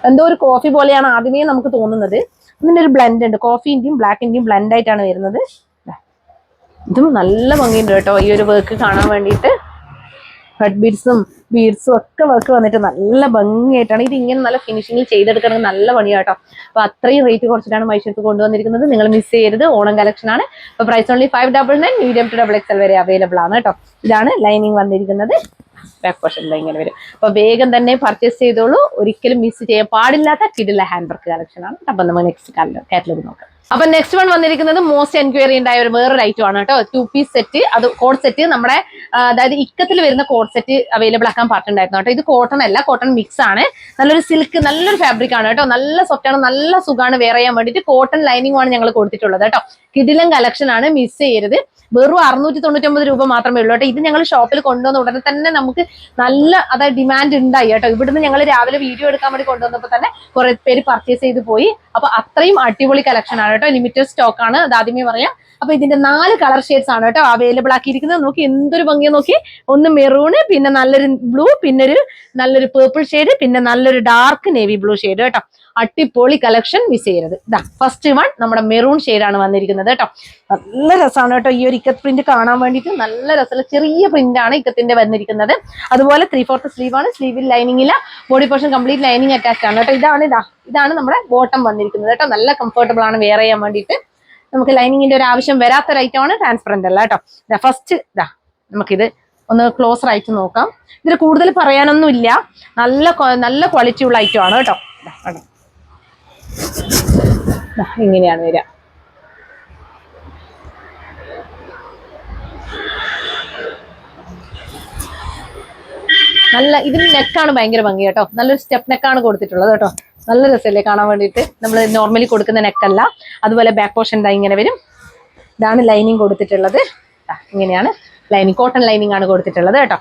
എന്തോ ഒരു കോഫി പോലെയാണ് ആദ്യമേ നമുക്ക് തോന്നുന്നത്. ഇതിൻ്റെ ഒരു ബ്ലെൻഡ് ഉണ്ട്. കോഫിൻ്റെയും ബ്ലാക്കിൻ്റെയും ബ്ലെൻഡ് ആയിട്ടാണ് വരുന്നത്. ഇതും നല്ല ഭംഗിയുണ്ട് കേട്ടോ ഈ ഒരു വർക്ക് കാണാൻ വേണ്ടിയിട്ട്. ഹെഡ് ബീഡ്സും ഒക്കെ വർക്ക് വന്നിട്ട് നല്ല ഭംഗിയായിട്ടാണ്. ഇത് ഇങ്ങനെ നല്ല ഫിനിഷിങ്ങിൽ ചെയ്തെടുക്കണമെങ്കിൽ നല്ല പണിയാട്ടോ. അപ്പൊ അത്രയും റേറ്റ് കുറച്ചിട്ടാണ് മൈഷത്ത് കൊണ്ടുവന്നിരിക്കുന്നത്. നിങ്ങൾ മിസ് ചെയ്യരുത്. ഓണം കളക്ഷൻ ആണ്. അപ്പൊ price only 599, medium to XXL വരെ അവൈലബിൾ ആണ് കേട്ടോ. ഇതാണ് ലൈനിങ് വന്നിരിക്കുന്നത്. ബാക്ക് പോർഷൻ ഇങ്ങനെ വരും. അപ്പൊ വേഗം തന്നെ പർച്ചേസ് ചെയ്തോളൂ. ഒരിക്കലും മിസ് ചെയ്യാൻ പാടില്ലാത്ത കിഡിലെ ഹാൻഡ് വർക്ക് കളക്ഷൻ ആണ്. അപ്പൊ നമുക്ക് നെക്സ്റ്റ് കാറ്റലോഗ് നോക്കാം. അപ്പൊ നെക്സ്റ്റ് വൺ വന്നിരിക്കുന്നത് മോസ്റ്റ് എൻക്വയറി ഉണ്ടായ വേറൊരു ഐറ്റം ആണ് കേട്ടോ. 2 പീസ് സെറ്റ്. അത് കോഡ് സെറ്റ്. നമ്മുടെ അതായത് ഇക്കത്തിൽ വരുന്ന കോഡ് സെറ്റ് അവൈലബിൾ ആക്കാൻ പറഞ്ഞിട്ടുണ്ടായിരുന്നു കേട്ടോ. ഇത് കോട്ടൺ അല്ല, കോട്ടൺ മിക്സ് ആണ്. നല്ലൊരു സിൽക്ക്, നല്ലൊരു ഫാബ്രിക് ആണ് കേട്ടോ. നല്ല സോഫ്റ്റ് ആണ്, നല്ല സുഖമാണ് വെയർ ചെയ്യാൻ വേണ്ടിയിട്ട്. കോട്ടൺ ലൈനിങ് ആണ് ഞങ്ങൾ കൊടുത്തിട്ടുള്ളത് കേട്ടോ. കിഡിലൻ കളക്ഷൻ ആണ്, മിസ് ചെയ്യരുത്. വെറും 699 രൂപ മാത്രമേ ഉള്ളൂ കേട്ടോ. ഇത് ഞങ്ങൾ ഷോപ്പിൽ കൊണ്ടുവന്ന ഉടനെ തന്നെ നമുക്ക് നല്ല അതായത് ഡിമാൻഡ് ഉണ്ടായി കേട്ടോ. ഇവിടുന്ന് ഞങ്ങൾ രാവിലെ വീഡിയോ എടുക്കാൻ വേണ്ടി കൊണ്ടുവന്നപ്പോൾ തന്നെ കുറെ പേര് പർച്ചേസ് ചെയ്ത് പോയി. അപ്പൊ അത്രയും അടിപൊളി കളക്ഷൻ ആണ് കേട്ടോ. ലിമിറ്റഡ് സ്റ്റോക്ക് ആണ്, അത് ആദ്യമേ പറയാം. അപ്പൊ ഇതിന്റെ 4 കളർ ഷെയ്ഡ്സ് ആണ് കേട്ടോ അവൈലബിൾ ആക്കിയിരിക്കുന്നത്. നോക്കി എന്തൊരു ഭംഗിയാ നോക്കി. ഒന്ന് മെറൂണ്, പിന്നെ നല്ലൊരു ബ്ലൂ, പിന്നെ നല്ലൊരു പേർപ്പിൾ ഷെയ്ഡ്, പിന്നെ നല്ലൊരു ഡാർക്ക് നേവി ബ്ലൂ ഷെയ്ഡ് കേട്ടോ. അടിപൊളി കളക്ഷൻ, മിസ് ചെയ്യരുത്. ഇതാ ഫസ്റ്റ് വൺ നമ്മുടെ മെറൂൺ ഷെയ്ഡാണ് വന്നിരിക്കുന്നത് കേട്ടോ. നല്ല രസമാണ് കേട്ടോ ഈ ഒരു ഇക്കത്ത് പ്രിന്റ് കാണാൻ വേണ്ടിയിട്ട്. നല്ല രസമുള്ള ചെറിയ പ്രിന്റ് ആണ് ഇക്കത്തിന്റെ വന്നിരിക്കുന്നത്. അതുപോലെ 3/4 സ്ലീവ് ആണ്. സ്ലീവിൽ ലൈനിങ് ഇല്ല, body portion complete lining attached ആണ് കേട്ടോ. ഇതാണ് നമ്മുടെ ബോട്ടം വന്നിരിക്കുന്നത് കേട്ടോ. നല്ല കംഫർട്ടബിൾ ആണ് വെയർ ചെയ്യാൻ വേണ്ടിയിട്ട്. നമുക്ക് ലൈനിങ്ങിന്റെ ഒരു ആവശ്യം വരാത്തൊരു ഐറ്റം ആണ്. ട്രാൻസ്പെറന്റ് അല്ല കേട്ടോ. ഫസ്റ്റ് നമുക്കിത് ഒന്ന് ക്ലോസർ ആയിട്ട് നോക്കാം. ഇതിൽ കൂടുതൽ പറയാനൊന്നും ഇല്ല. നല്ല ക്വാളിറ്റി ഉള്ള ഐറ്റം ആണ് കേട്ടോ. ഇങ്ങനെയാണ് വരിക. ഇതിന് നെക്കാണ് ഭയങ്കര ഭംഗി കേട്ടോ. നല്ലൊരു സ്റ്റെപ്പ് നെക്കാണ് കൊടുത്തിട്ടുള്ളത് കേട്ടോ. നല്ല രസമല്ലേ കാണാൻ വേണ്ടിയിട്ട്. നമ്മൾ നോർമലി കൊടുക്കുന്ന നെക്കല്ല. അതുപോലെ ബാക്ക് പോർഷൻ ഇങ്ങനെ വരും. ഇതാണ് ലൈനിങ് കൊടുത്തിട്ടുള്ളത്. ഇങ്ങനെയാണ് ലൈനിങ്. കോട്ടൺ ലൈനിങ് ആണ് കൊടുത്തിട്ടുള്ളത് കേട്ടോ.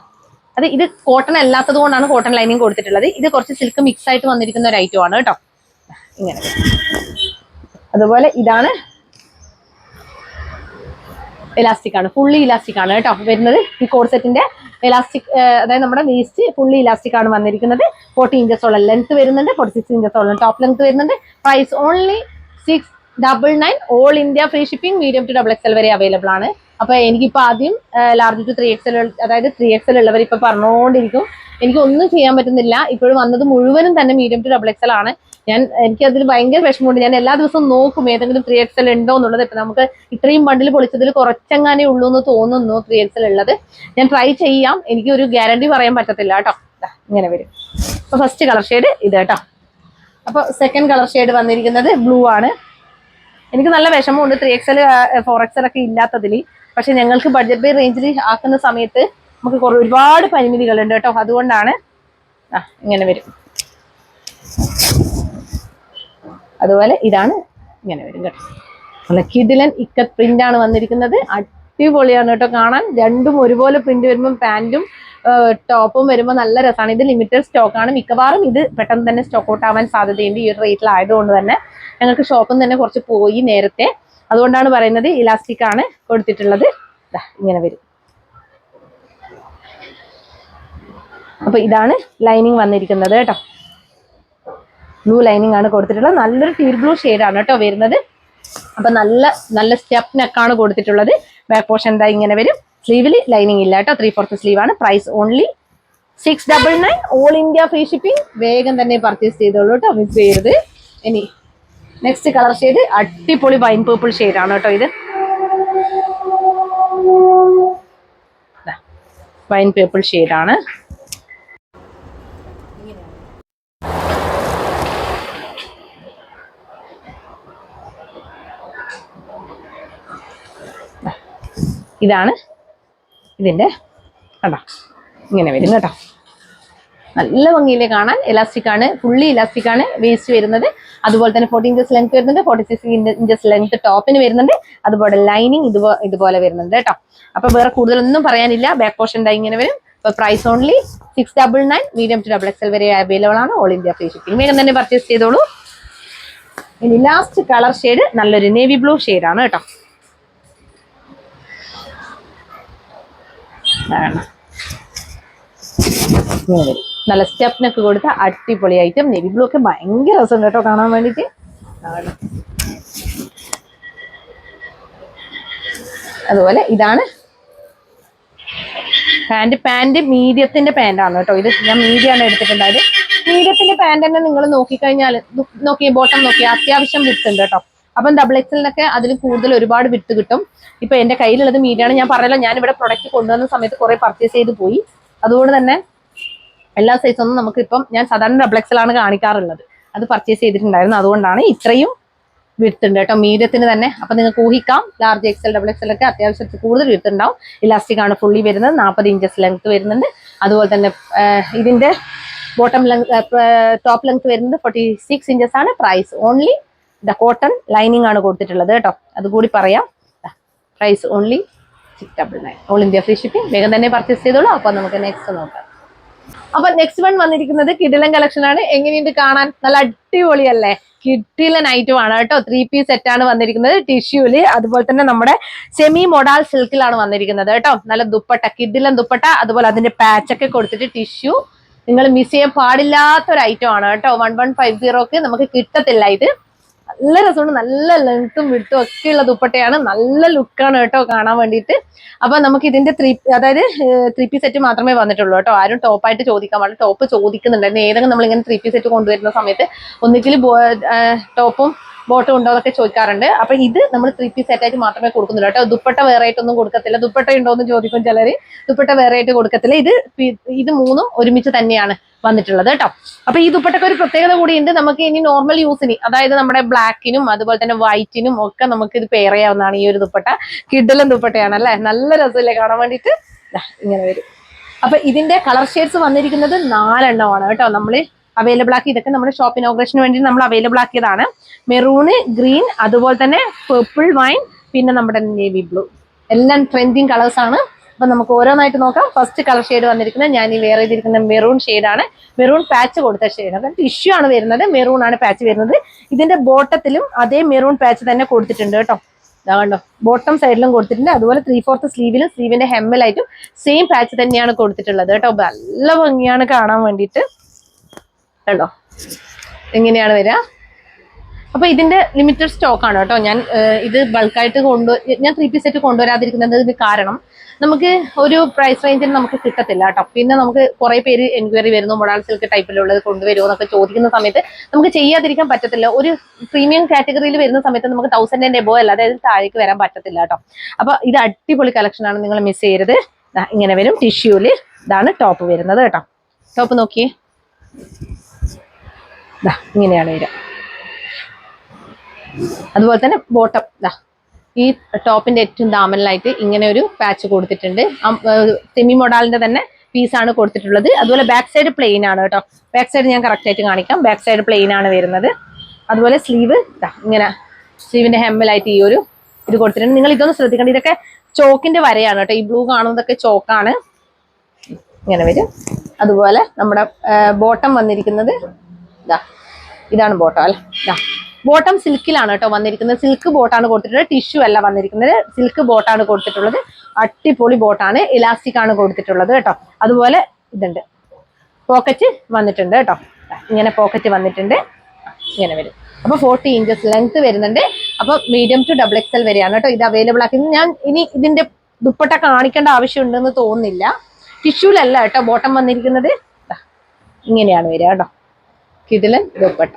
ഇത് കോട്ടൺ അല്ലാത്തത് കൊണ്ടാണ് കോട്ടൺ ലൈനിങ് കൊടുത്തിട്ടുള്ളത്. ഇത് കുറച്ച് സിൽക്ക് മിക്സ് ആയിട്ട് വന്നിരിക്കുന്ന ഒരു ഐറ്റം ആണ് കേട്ടോ. ഇങ്ങനെ അതുപോലെ ഇതാണ് ഇലാസ്റ്റിക് ആണ്, ഫുള്ളി ഇലാസ്റ്റിക് ആണ് കേട്ടോ വരുന്നത്. ഈ കോഡ് സെറ്റിന്റെ ഇലാസ്റ്റിക് അതായത് നമ്മുടെ വേസ്റ്റ് ഫുള്ളി ഇലാസ്റ്റിക് ആണ് വന്നിരിക്കുന്നത്. 40 ഇഞ്ചസോളം ലെങ്ത് വരുന്നുണ്ട്, 46 ഇഞ്ചസോളം ടോപ്പ് ലെങ്ത് വരുന്നുണ്ട്. Price only 699, all India free shipping. Medium to XXL വരെ അവൈലബിൾ ആണ്. അപ്പൊ എനിക്കിപ്പോ ആദ്യം ലാർജ് ടു 3XL അതായത് 3XL ഉള്ളവർ ഇപ്പൊ പറഞ്ഞുകൊണ്ടിരിക്കും. എനിക്കൊന്നും ചെയ്യാൻ പറ്റുന്നില്ല. ഇപ്പോഴും വന്നത് മുഴുവനും തന്നെ മീഡിയം ടു XXL ആണ്. എനിക്കതിൽ ഭയങ്കര വിഷമമുണ്ട്. ഞാൻ എല്ലാ ദിവസവും നോക്കും ഏതെങ്കിലും 3XL ഉണ്ടോ എന്നുള്ളത്. ഇപ്പൊ നമുക്ക് ഇത്രയും ബണ്ടിൽ പൊളിച്ചതിൽ കുറച്ചെങ്ങാനേ ഉള്ളൂ എന്ന് തോന്നുന്നു 3XL ഉള്ളത്. ഞാൻ ട്രൈ ചെയ്യാം. എനിക്ക് ഒരു ഗ്യാരണ്ടി പറയാൻ പറ്റത്തില്ല കേട്ടോ. ഇങ്ങനെ വരും. അപ്പൊ ഫസ്റ്റ് കളർ ഷെയ്ഡ് ഇത് കേട്ടോ. അപ്പൊ സെക്കൻഡ് കളർ ഷെയ്ഡ് വന്നിരിക്കുന്നത് ബ്ലൂ ആണ്. എനിക്ക് നല്ല വിഷമമുണ്ട് 3XL 4XL ഒക്കെ ഇല്ലാത്തതിൽ. പക്ഷെ ഞങ്ങൾക്ക് ബഡ്ജറ്റ് ബൈ റേഞ്ചിൽ ആക്കുന്ന സമയത്ത് നമുക്ക് ഒരുപാട് പരിമിതികളുണ്ട് കേട്ടോ. അതുകൊണ്ടാണ് ഇങ്ങനെ വരും. അതുപോലെ ഇതാണ് ഇങ്ങനെ വരും കേട്ടോ. നല്ല കിഡിലൻ ഇക്കത്ത് പ്രിന്റ് ആണ് വന്നിരിക്കുന്നത്. അടിപൊളിയാണ് കേട്ടോ കാണാൻ. രണ്ടും ഒരുപോലെ പ്രിന്റ് വരുമ്പോൾ പാന്റും ടോപ്പും വരുമ്പോൾ നല്ല രസമാണ്. ഇത് ലിമിറ്റഡ് സ്റ്റോക്ക് ആണ്. മിക്കവാറും ഇത് പെട്ടെന്ന് തന്നെ സ്റ്റോക്ക് ഔട്ട് ആവാൻ സാധ്യതയുണ്ട് ഈ ഒരു റേറ്റിലായതുകൊണ്ട് തന്നെ. ഞങ്ങൾക്ക് ഷോപ്പിൽ നിന്ന് തന്നെ കുറച്ച് പോയി നേരത്തെ, അതുകൊണ്ടാണ് പറയുന്നത്. ഇലാസ്റ്റിക് ആണ് കൊടുത്തിട്ടുള്ളത്. ഇങ്ങനെ വരും. അപ്പൊ ഇതാണ് ലൈനിങ് വന്നിരിക്കുന്നത് കേട്ടോ. ബ്ലൂ ലൈനിങ് ആണ് കൊടുത്തിട്ടുള്ളത്. നല്ലൊരു ടീൽ ബ്ലൂ ഷെയ്ഡാണ് കേട്ടോ വരുന്നത്. അപ്പൊ നല്ല നല്ല സ്റ്റെപ്പ് നെക്കാണ് കൊടുത്തിട്ടുള്ളത്. ബാക്ക് പോർഷൻ എന്താ ഇങ്ങനെ വരും. സ്ലീവിൽ ലൈനിങ് ഇല്ല കേട്ടോ. 3/4 സ്ലീവ് ആണ്. Price only 699. All India free shipping. വേഗം തന്നെ പർച്ചേസ് ചെയ്തോളൂ കേട്ടോ, മിസ് ചെയ്യരുത്. ഇനി നെക്സ്റ്റ് കളർ ഷെയ്ഡ് അടിപൊളി വൈൻ പേർപ്പിൾ ഷെയ്ഡാണ് കേട്ടോ. ഇത് വൈൻ പേർപ്പിൾ ഷെയ്ഡാണ്. ഇതാണ് ഇതിന്റെ കണ്ടോ, ഇങ്ങനെ വരും കേട്ടോ. നല്ല ഭംഗിയിലെ കാണാൻ. ഇലാസ്റ്റിക് ആണ്, ഫുള്ളി ഇലാസ്റ്റിക് ആണ് വേസ്റ്റ് വരുന്നത്. അതുപോലെ തന്നെ 40 ഇഞ്ചസ് ലെങ്ത് വരുന്നുണ്ട്, 46 ഇഞ്ചസ് ലെങ്ത് ടോപ്പിന് വരുന്നുണ്ട്. അതുപോലെ ലൈനിങ് ഇതുപോലെ വരുന്നുണ്ട് കേട്ടോ. അപ്പൊ വേറെ കൂടുതലൊന്നും പറയാനില്ല. ബാക്ക് പോർഷൻ ഇങ്ങനെ വരും. അപ്പൊ price only 699. Medium to XXL വരെ അവൈലബിൾ ആണ്. All India free shipping. വേഗം തന്നെ പർച്ചേസ് ചെയ്തോളൂ. ഇനി ലാസ്റ്റ് കളർ ഷെയ്ഡ് നല്ലൊരു നേവി ബ്ലൂ ഷെയ്ഡാണ് കേട്ടോ. നല്ല സ്റ്റെപ്പിനൊക്കെ കൊടുത്ത അടിപൊളി ഐറ്റം. നേവി ബ്ലൂ ഒക്കെ ഭയങ്കര രസം കേട്ടോ കാണാൻ വേണ്ടിട്ട്. അതുപോലെ ഇതാണ് പാന്റ് മീഡിയത്തിന്റെ പാന്റാണ് കേട്ടോ. ഇത് ഞാൻ മീഡിയാണ് എടുത്തിട്ടുണ്ടായത്. മീഡിയത്തിന്റെ പാന്റ് തന്നെ നിങ്ങൾ നോക്കിക്കഴിഞ്ഞാൽ ബോട്ടം നോക്കി അത്യാവശ്യം വിട്ട് ഉണ്ട് കേട്ടോ. അപ്പം XXLനൊക്കെ അതിൽ കൂടുതൽ ഒരുപാട് വിട്ട് കിട്ടും. ഇപ്പൊ എന്റെ കയ്യിലുള്ളത് മീഡിയാണ്. ഞാൻ പറഞ്ഞല്ലോ, ഞാൻ ഇവിടെ പ്രൊഡക്റ്റ് കൊണ്ടുവന്ന സമയത്ത് കുറെ പർച്ചേസ് ചെയ്ത് പോയി. അതുകൊണ്ട് തന്നെ എല്ലാ സൈസൊന്നും നമുക്ക് ഇപ്പം, ഞാൻ സാധാരണ XXL ആണ് കാണിക്കാറുള്ളത്. അത് പർച്ചേസ് ചെയ്തിട്ടുണ്ടായിരുന്നു. അതുകൊണ്ടാണ് ഇത്രയും വിടുത്തുണ്ട് കേട്ടോ മീഡിയത്തിന് തന്നെ. അപ്പൊ നിങ്ങൾക്ക് ഊഹിക്കാം, ലാർജ് XL XXL ഒക്കെ അത്യാവശ്യത്തിൽ കൂടുതൽ വിടുത്തുണ്ടാവും. ഇലാസ്റ്റിക് ആണ് ഫുള്ളി വരുന്നത്. 40 ഇഞ്ചസ് ലെങ്ത് വരുന്നുണ്ട്. അതുപോലെ തന്നെ ഇതിന്റെ ബോട്ടം ലെങ്ത് ടോപ്പ് ലെങ്ത് വരുന്നത് 46 ഇഞ്ചസ് ആണ്. പ്രൈസ് ഓൺലി കോട്ടൺ ലൈനിങ് ആണ് കൊടുത്തിട്ടുള്ളത് കേട്ടോ. അതുകൂടി പറയാം. Price only 699. All India free shipping. വേഗം തന്നെ പർച്ചേസ് ചെയ്തോളൂ. അപ്പൊ നമുക്ക് നെക്സ്റ്റ് നോക്കാം. അപ്പൊ നെക്സ്റ്റ് വൺ വന്നിരിക്കുന്നത് കിഡിലൻ കളക്ഷൻ ആണ്. എങ്ങനെയുണ്ട് കാണാൻ? നല്ല അടിപൊളിയല്ലേ? കിഡിലൻ ഐറ്റം ആണ് കേട്ടോ. 3 പീസ് സെറ്റ് ആണ് വന്നിരിക്കുന്നത് ടിഷ്യൂല്. അതുപോലെ തന്നെ നമ്മുടെ സെമി മൊഡാൾ സിൽക്കിലാണ് വന്നിരിക്കുന്നത് കേട്ടോ. നല്ല ദുപ്പട്ട, കിഡിലൻ ദുപ്പട്ട. അതുപോലെ അതിന്റെ പാച്ചൊക്കെ കൊടുത്തിട്ട് ടിഷ്യൂ. നിങ്ങൾ മിസ് ചെയ്യാൻ പാടില്ലാത്ത ഒരു ഐറ്റം ആണ് കേട്ടോ. 1150ക്ക് നമുക്ക് കിട്ടത്തില്ല ഇത്. നല്ല രസമുണ്ട്. നല്ല ലെങ്ത്തും വിട്ടും ഒക്കെ ഉള്ള ദുപ്പട്ടയാണ്. നല്ല ലുക്കാണ് കേട്ടോ കാണാൻ വേണ്ടിയിട്ട്. അപ്പൊ നമുക്ക് ഇതിന്റെ 3 പീസ് സെറ്റ് മാത്രമേ വന്നിട്ടുള്ളൂ കേട്ടോ. ആരും ടോപ്പായിട്ട് ചോദിക്കാൻ പാടില്ല. ടോപ്പ് ചോദിക്കുന്നുണ്ടായിരുന്നു. ഏതെങ്കിലും നമ്മളിങ്ങനെ 3 പീസ് സെറ്റ് കൊണ്ടുവരുന്ന സമയത്ത് ഒന്നുകിൽ ടോപ്പും ബോട്ടും ഉണ്ടോ എന്നൊക്കെ ചോദിക്കാറുണ്ട്. അപ്പൊ ഇത് നമ്മൾ 3 പീസ് സെറ്റ് ആയിട്ട് മാത്രമേ കൊടുക്കുന്നുള്ളൂ കേട്ടോ. ദുപ്പട്ട വേറെ ആയിട്ടൊന്നും കൊടുക്കത്തില്ല. ദുപ്പട്ട ഉണ്ടോ എന്ന് ചോദിക്കും ചിലര്. ദുപ്പട്ട വേറെ ആയിട്ട് കൊടുക്കത്തില്ല. ഇത് മൂന്നും ഒരുമിച്ച് തന്നെയാണ് വന്നിട്ടുള്ളത് കേട്ടോ. അപ്പൊ ഈ ദുപ്പട്ടക്ക് ഒരു പ്രത്യേകത കൂടിയുണ്ട്. നമുക്ക് ഇനി നോർമൽ യൂസിന്, അതായത് നമ്മുടെ ബ്ലാക്കിനും അതുപോലെ തന്നെ വൈറ്റിനും ഒക്കെ നമുക്ക് ഇത് പെയർ ചെയ്യാവുന്നതാണ്. ഈ ഒരു ദുപ്പട്ട കിഡിലൻ ദുപ്പട്ടയാണ് അല്ലെ. നല്ല രസമല്ലേ കാണാൻ വേണ്ടിയിട്ട്. ഇങ്ങനെ വരും. അപ്പൊ ഇതിന്റെ കളർ ഷെയ്ഡ്സ് വന്നിരിക്കുന്നത് 4 എണ്ണമാണ് കേട്ടോ. നമ്മൾ അവൈലബിൾ ആക്കി. ഇതൊക്കെ നമ്മുടെ ഷോപ്പ് ഇനോഗ്രേഷന് വേണ്ടി നമ്മൾ അവൈലബിൾ ആക്കിയതാണ്. മെറൂണ്, ഗ്രീൻ, അതുപോലെ തന്നെ പേർപ്പിൾ വൈൻ, പിന്നെ നമ്മുടെ നേവി ബ്ലൂ. എല്ലാം ട്രെൻഡിങ് കളേഴ്സ് ആണ്. അപ്പൊ നമുക്ക് ഓരോന്നായിട്ട് നോക്കാം. ഫസ്റ്റ് കളർ ഷെയ്ഡ് വന്നിരിക്കുന്നത് ഞാൻ ഈ വെയർ ചെയ്തിരിക്കുന്ന മെറൂൺ ഷെയ്ഡാണ്. മെറൂൺ പാച്ച് കൊടുത്ത ഷെയ്ഡാണ്. ടിഷ്യൂ ആണ് വരുന്നത്. മെറൂൺ ആണ് പാച്ച് വരുന്നത്. ഇതിന്റെ ബോട്ടത്തിലും അതേ മെറൂൺ പാച്ച് തന്നെ കൊടുത്തിട്ടുണ്ട് കേട്ടോ. കണ്ടോ, ബോട്ടം സൈഡിലും കൊടുത്തിട്ടുണ്ട്. അതുപോലെ 3/4 സ്ലീവിലും സ്ലീവിന്റെ ഹെമ്മിലായിട്ടും സെയിം പാച്ച് തന്നെയാണ് കൊടുത്തിട്ടുള്ളത് കേട്ടോ. നല്ല ഭംഗിയാണ് കാണാൻ വേണ്ടിയിട്ട്. കണ്ടോ എങ്ങനെയാണ് വരിക. അപ്പൊ ഇതിന്റെ ലിമിറ്റഡ് സ്റ്റോക്ക് ആണ് കേട്ടോ. ഞാൻ ഇത് ബൾക്കായിട്ട് ഞാൻ 3 പീസ് സെറ്റ് കൊണ്ടുവരാതിരിക്കുന്നതിന് കാരണം നമുക്ക് ഒരു പ്രൈസ് റേഞ്ചിൽ നമുക്ക് കിട്ടത്തില്ല കേട്ടോ. പിന്നെ നമുക്ക് കുറെ പേര് എൻക്വയറി വരുന്നു, മൊഡാൾ സിൽക്ക് ടൈപ്പിലുള്ളത് കൊണ്ടുവരുമോ എന്നൊക്കെ ചോദിക്കുന്ന സമയത്ത് നമുക്ക് ചെയ്യാതിരിക്കാൻ പറ്റത്തില്ല. ഒരു പ്രീമിയം കാറ്റഗറിയിൽ വരുന്ന സമയത്ത് നമുക്ക് 1000 എബോ അല്ലാതെ താഴേക്ക് വരാൻ പറ്റത്തില്ല കേട്ടോ. അപ്പൊ ഇത് അടിപൊളി കളക്ഷൻ ആണ്, നിങ്ങൾ മിസ് ചെയ്യരുത്. ഇങ്ങനെ വരും ടിഷ്യൂല്. ഇതാണ് ടോപ്പ് വരുന്നത് കേട്ടോ. ടോപ്പ് നോക്കിയേ, ഇങ്ങനെയാണ് വരിക. അതുപോലെ തന്നെ ബോട്ടം ഈ ടോപ്പിന്റെ ഏറ്റവും ദാമനിലായിട്ട് ഇങ്ങനെ ഒരു പാച്ച് കൊടുത്തിട്ടുണ്ട്. സെമി മൊഡാലിന്റെ തന്നെ പീസാണ് കൊടുത്തിട്ടുള്ളത്. അതുപോലെ ബാക്ക് സൈഡ് പ്ലെയിൻ ആണ് കേട്ടോ. ബാക്ക് സൈഡ് ഞാൻ കറക്റ്റ് ആയിട്ട് കാണിക്കാം. ബാക്ക് സൈഡ് പ്ലെയിൻ ആണ് വരുന്നത്. അതുപോലെ സ്ലീവ് ഇങ്ങനെ സ്ലീവിന്റെ ഹെമ്മിലായിട്ട് ഈ ഒരു ഇത് കൊടുത്തിട്ടുണ്ട്. നിങ്ങൾ ഇതൊന്ന് ശ്രദ്ധിക്കേണ്ട, ഇതൊക്കെ ചോക്കിന്റെ വരയാണ് കേട്ടോ. ഈ ബ്ലൂ കാണുന്നതൊക്കെ ചോക്കാണ്, ഇങ്ങനെ വരും. അതുപോലെ നമ്മുടെ ബോട്ടം വന്നിരിക്കുന്നത് ഇതാണ് ബോട്ടം അല്ലെ. ബോട്ടം സിൽക്കിലാണ് കേട്ടോ വന്നിരിക്കുന്നത്. സിൽക്ക് ബോട്ടാണ് കൊടുത്തിട്ടുള്ളത്, ടിഷ്യൂ അല്ല വന്നിരിക്കുന്നത്, സിൽക്ക് ബോട്ടാണ് കൊടുത്തിട്ടുള്ളത്. അടിപൊളി ബോട്ടാണ്, ഇലാസ്റ്റിക് ആണ് കൊടുത്തിട്ടുള്ളത് കേട്ടോ. അതുപോലെ ഇതുണ്ട്, പോക്കറ്റ് വന്നിട്ടുണ്ട് കേട്ടോ. ഇങ്ങനെ പോക്കറ്റ് വന്നിട്ടുണ്ട്, ഇങ്ങനെ വരും. അപ്പൊ 40 ഇഞ്ചസ് ലെങ്ത് വരുന്നുണ്ട്. അപ്പൊ മീഡിയം ടു XXL വരെയാണ് കേട്ടോ ഇത് അവൈലബിൾ ആക്കി. ഞാൻ ഇനി ഇതിന്റെ ദുപ്പട്ട കാണിക്കേണ്ട ആവശ്യമുണ്ടെന്ന് തോന്നുന്നില്ല. ടിഷ്യൂലല്ല കേട്ടോ ബോട്ടം വന്നിരിക്കുന്നത്, ഇങ്ങനെയാണ് വരിക കേട്ടോ. കിടിലൻ ദുപ്പട്ട.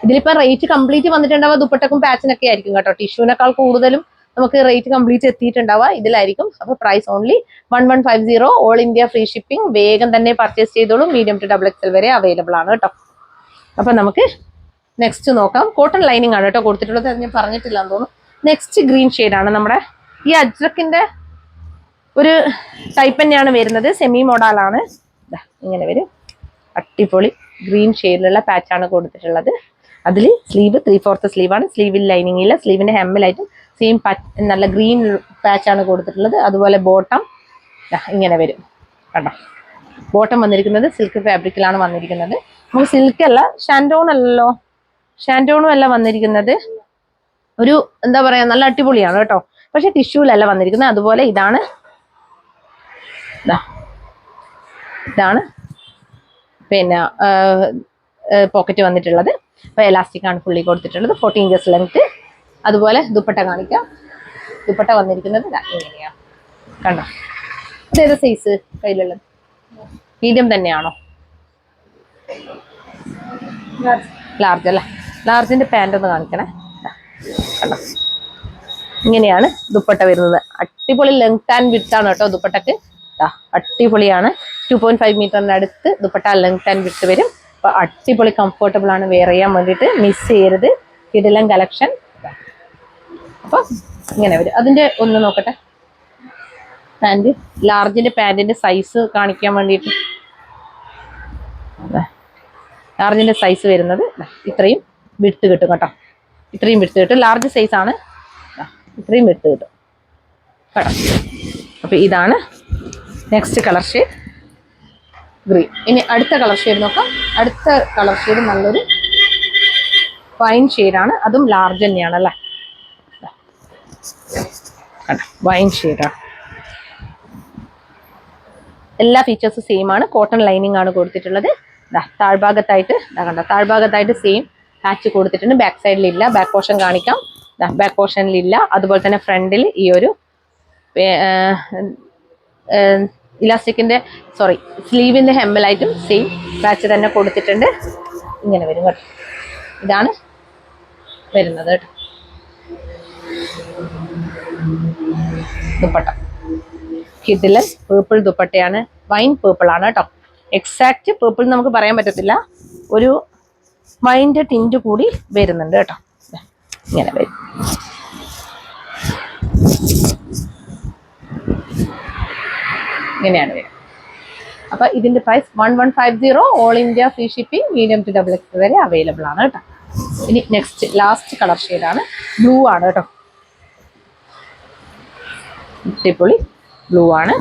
ഇതിലിപ്പോ റേറ്റ് കംപ്ലീറ്റ് വന്നിട്ടുണ്ടാവുക ദുപ്പട്ടക്കും പാച്ചിനൊക്കെ ആയിരിക്കും കേട്ടോ. ടിഷ്യൂവിനേക്കാൾ കൂടുതലും നമുക്ക് റേറ്റ് കംപ്ലീറ്റ് എത്തിയിട്ടുണ്ടാവുക ഇതിലായിരിക്കും. അപ്പൊ price only 1150, all India free shipping. വേഗം തന്നെ പർച്ചേസ് ചെയ്തോളൂ. മീഡിയം ടു XXL വരെ അവൈലബിൾ ആണ് കേട്ടോ. അപ്പൊ നമുക്ക് നെക്സ്റ്റ് നോക്കാം. കോട്ടൺ ലൈനിങ് ആണ് കേട്ടോ കൊടുത്തിട്ടുള്ളത്, അത് ഞാൻ പറഞ്ഞിട്ടില്ല എന്ന് തോന്നുന്നു. നെക്സ്റ്റ് ഗ്രീൻ ഷെയ്ഡാണ്. നമ്മുടെ ഈ അജ്രക്കിന്റെ ഒരു ടൈപ്പ് തന്നെയാണ് വരുന്നത്, സെമി മോഡലാണ്. ഇങ്ങനെ വരും, അടിപൊളി ഗ്രീൻ ഷെയ്ഡിലുള്ള പാച്ചാണ് കൊടുത്തിട്ടുള്ളത്. അതിൽ സ്ലീവ് 3/4 സ്ലീവാണ്, സ്ലീവിൽ ലൈനിങ് ഇല്ല. സ്ലീവിന്റെ ഹെമ്മിലായിട്ടും സെയിം നല്ല ഗ്രീൻ പാച്ചാണ് കൊടുത്തിട്ടുള്ളത്. അതുപോലെ ബോട്ടം ഇങ്ങനെ വരും കേട്ടോ. ബോട്ടം വന്നിരിക്കുന്നത് സിൽക്ക് ഫാബ്രിക്കിലാണ് വന്നിരിക്കുന്നത്. നമുക്ക് സിൽക്ക് അല്ല, ഷാൻഡോൺ അല്ലല്ലോ, ഷാൻഡോണും അല്ല വന്നിരിക്കുന്നത്. ഒരു എന്താ പറയാ, നല്ല അടിപൊളിയാണ് കേട്ടോ. പക്ഷെ ടിഷ്യൂലല്ല വന്നിരിക്കുന്നത്. അതുപോലെ ഇതാണ് പിന്നെ പോക്കറ്റ് വന്നിട്ടുള്ളത്. അപ്പൊ എലാസ്റ്റിക് ആണ് ഫുള്ളി കൊടുത്തിട്ടുള്ളത്. 40 ഇഞ്ചസ് ലെങ്ത്. അതുപോലെ ദുപ്പട്ട കാണിക്കാം. ദുപ്പട്ട വന്നിരിക്കുന്നത് ഇങ്ങനെയാ കണ്ടോ. അതേത് സൈസ് കയ്യിലുള്ളത്? മീഡിയം തന്നെയാണോ? ലാർജ് അല്ല. ലാർജിന്റെ പാന്റ് ഒന്ന് കാണിക്കണേ. കണ്ടോ, ഇങ്ങനെയാണ് ദുപ്പട്ട വരുന്നത്. അടിപൊളി ലെങ്ത് ആൻഡ് വിഡ്ത്ത് ആണ് കേട്ടോ ദുപ്പട്ടക്ക്. അടിപൊളിയാണ്. 2.5 മീറ്ററിന്റെ അടുത്ത് ദുപ്പട്ട ലെങ്ത് ആൻഡ് വിഡ്ത്ത് വരും. അപ്പൊ അടിപൊളി കംഫർട്ടബിൾ ആണ്, വെയർ ചെയ്യാൻ വേണ്ടിയിട്ട് മിസ് ചെയ്യരുത്. കിടിലൻ കളക്ഷൻ. അപ്പൊ ഇങ്ങനെ വരും. അതിന്റെ ഒന്ന് നോക്കട്ടെ, പാന്റ് ലാർജിന്റെ പാന്റിന്റെ സൈസ് കാണിക്കാൻ വേണ്ടിയിട്ട്. ലാർജിന്റെ സൈസ് വരുന്നത് ഇത്രയും വിഡ്ത്ത് കിട്ടും കേട്ടോ. ഇത്രയും വിഡ്ത്ത് കിട്ടും. ലാർജ് സൈസ് ആണ്, ഇത്രയും വിഡ്ത്ത് കിട്ടും കേട്ടോ. അപ്പൊ ഇതാണ് നെക്സ്റ്റ് കളർ ഷെയ്ഡ് ഗ്രീൻ. ഇനി അടുത്ത കളർ ഷെയ്ഡ് നോക്കാം. അടുത്ത കളർ ഷെയ്ഡ് നല്ലൊരു വൈൻ ഷെയ്ഡാണ്, അതും ലാർജ് തന്നെയാണ് അല്ലേ. വൈൻ ഷെയ്ഡാണ്. എല്ലാ ഫീച്ചേഴ്സും സെയിം ആണ്. കോട്ടൺ ലൈനിങ് ആണ് കൊടുത്തിട്ടുള്ളത്. താഴ്ഭാഗത്തായിട്ട് കണ്ടോ, താഴ്ഭാഗത്തായിട്ട് സെയിം പാച്ച് കൊടുത്തിട്ടുണ്ട്. ബാക്ക് സൈഡിലില്ല. ബാക്ക് പോർഷൻ കാണിക്കാം. ബാക്ക് പോർഷനിലില്ല. അതുപോലെ തന്നെ ഫ്രണ്ടിൽ ഈ ഒരു ഇലാസ്റ്റിക്കിന്റെ സ്ലീവിന്റെ ഹെമ്മിലായിട്ടും സെയിം പാച്ച് തന്നെ കൊടുത്തിട്ടുണ്ട്. ഇങ്ങനെ വരും കേട്ടോ. ഇതാണ് വരുന്നത് കേട്ടോ ദുപ്പട്ട. കിടിലൻ പേർപ്പിൾ ദുപ്പട്ടയാണ്. വൈൻ പേർപ്പിൾ ആണ് കേട്ടോ. എക്സാക്ട് പേർപ്പിൾ നമുക്ക് പറയാൻ പറ്റത്തില്ല, ഒരു വൈൻ്റെ ടിൻറ്റ് കൂടി വരുന്നുണ്ട് കേട്ടോ. ഇങ്ങനെ വരും. ഇങ്ങനെയാണ് വരും. അപ്പൊ ഇതിന്റെ price 1150, all India free shipping. Medium to XXL വരെ അവൈലബിൾ ആണ് കേട്ടോ. ഇനി നെക്സ്റ്റ് ലാസ്റ്റ് കളർ ഷെയ്ഡാണ്. ബ്ലൂ ആണ് കേട്ടോ. അടിപൊളി ബ്ലൂ ആണ്.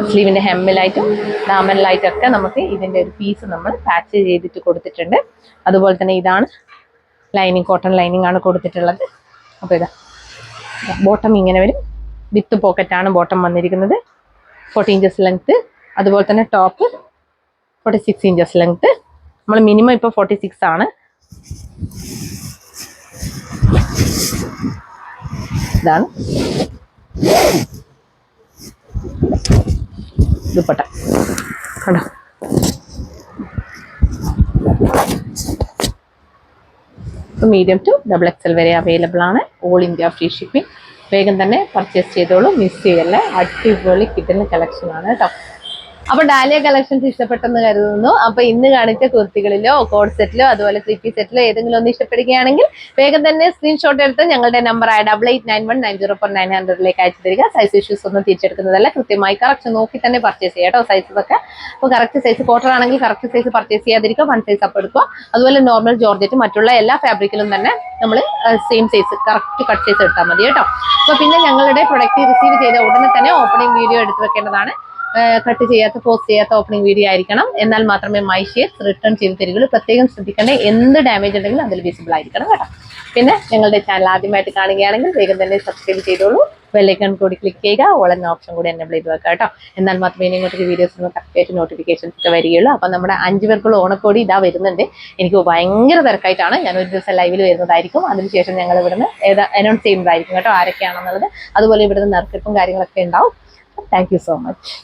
സ്ലീവിന്റെ ഹെമ്മിലായിട്ടും ഡാമനിലായിട്ടൊക്കെ നമുക്ക് ഇതിന്റെ ഒരു പീസ് നമ്മൾ പാച്ച് ചെയ്തിട്ട് കൊടുത്തിട്ടുണ്ട്. അതുപോലെ തന്നെ ഇതാണ് ലൈനിങ്, കോട്ടൺ ലൈനിങ് ആണ് കൊടുത്തിട്ടുള്ളത്. അപ്പൊ ഇതാ ബോട്ടം ഇങ്ങനെ വരും. വിത്ത് പോക്കറ്റാണ് ബോട്ടം വന്നിരിക്കുന്നത്. 40 ഇഞ്ചസ് ലെങ്ത്. അതുപോലെ തന്നെ ടോപ്പ് 46 ഇഞ്ചസ് ലെങ്ത്. നമ്മൾ മിനിമം ഇപ്പോൾ 46 ആണ്. ഇതാണ് ദുപ്പട്ട കണ്ടോ. മീഡിയം ടു XXL വരെ അവൈലബിൾ ആണ്. All India free shipping. വേഗം തന്നെ പർച്ചേസ് ചെയ്തോളൂ, മിസ് ചെയ്യല്ലേ. അടിപൊളി കിട്ടുന്ന കളക്ഷൻ ആണ് കേട്ടോ. അപ്പൊ ഡാലിയ കളക്ഷൻസ് ഇഷ്ടപ്പെട്ടെന്ന് കരുതുന്നു. അപ്പൊ ഇന്ന് കാണിച്ച കുർത്തികളിലോ കോഡ് സെറ്റിലോ അതുപോലെ 3 പീസ് സെറ്റിലോ ഏതെങ്കിലും ഒന്ന് ഇഷ്ടപ്പെടുകയാണെങ്കിൽ വേഗം തന്നെ സ്ക്രീൻഷോട്ട് എടുത്ത് ഞങ്ങളുടെ നമ്പറായ 8891904900 അയച്ചു തരിക. സൈസ് ഇഷ്യൂസ് ഒന്നും തിരിച്ചെടുക്കുന്നതല്ല, കൃത്യമായി കറക്റ്റ് നോക്കി തന്നെ പർച്ചേസ് ചെയ്യാം കേട്ടോ. സൈസസ് ഒക്കെ അപ്പോൾ കറക്റ്റ് സൈസ് കോട്ടൺ ആണെങ്കിൽ കറക്റ്റ് സൈസ് പർച്ചേസ് ചെയ്യാതിരിക്കുക, 1 സൈസ് അപ്പ് എടുക്കുക. അതുപോലെ നോർമൽ ജോർജറ്റ് മറ്റുള്ള എല്ലാ ഫാബ്രിക്കിലും തന്നെ നമ്മൾ same size correct cut size എടുത്താൽ മതി കേട്ടോ. അപ്പൊ പിന്നെ ഞങ്ങളുടെ പ്രൊഡക്റ്റ് റിസീവ് ചെയ്ത ഉടനെ തന്നെ ഓപ്പണിംഗ് വീഡിയോ എടുത്ത് വെക്കേണ്ടതാണ്. കട്ട് ചെയ്യാത്ത പോസ്റ്റ് ചെയ്യാത്ത ഓപ്പണിംഗ് വീഡിയോ ആയിരിക്കണം. എന്നാൽ മാത്രമേ മൈ ഷെയർസ് റിട്ടേൺ ചെയ്ത് തരികയുള്ളൂ. പ്രത്യേകം ശ്രദ്ധിക്കേണ്ട, എന്ത് ഡാമേജ് ഉണ്ടെങ്കിലും അതിൽ വിസിബിൾ ആയിരിക്കണം കേട്ടോ. പിന്നെ ഞങ്ങളുടെ ചാനൽ ആദ്യമായിട്ട് കാണുകയാണെങ്കിൽ വേഗം തന്നെ സബ്സ്ക്രൈബ് ചെയ്തോളൂ. ബെല്ലൈക്കൺ കൂടി ക്ലിക്ക് ചെയ്യുക, ഓൾ എന്ന ഓപ്ഷൻ കൂടി എനേബിൾ ചെയ്ത് വെക്കുക കേട്ടോ. എന്നാൽ മാത്രമേ ഇനി ഇങ്ങോട്ട് വീഡിയോസ് കറക്റ്റായിട്ട് നോട്ടിഫിക്കേഷൻസ് ഒക്കെ വരികയുള്ളൂ. അപ്പം നമ്മുടെ 5 പേർക്കുള്ള ഓണക്കോടി ഇതാ വരുന്നുണ്ട്. എനിക്ക് ഭയങ്കര തിരക്കായിട്ടാണ്, ഞാൻ ഒരു ദിവസം ലൈവിൽ വരുന്നതായിരിക്കും. അതിനുശേഷം ഞങ്ങൾ ഇവിടുന്ന് അനൗൺസ് ചെയ്യുന്നതായിരിക്കും കേട്ടോ ആരൊക്കെയാണെന്നുള്ളത്. അതുപോലെ ഇവിടുന്ന് നറുക്കെടുപ്പും കാര്യങ്ങളൊക്കെ ഉണ്ടാവും. Thank you so much.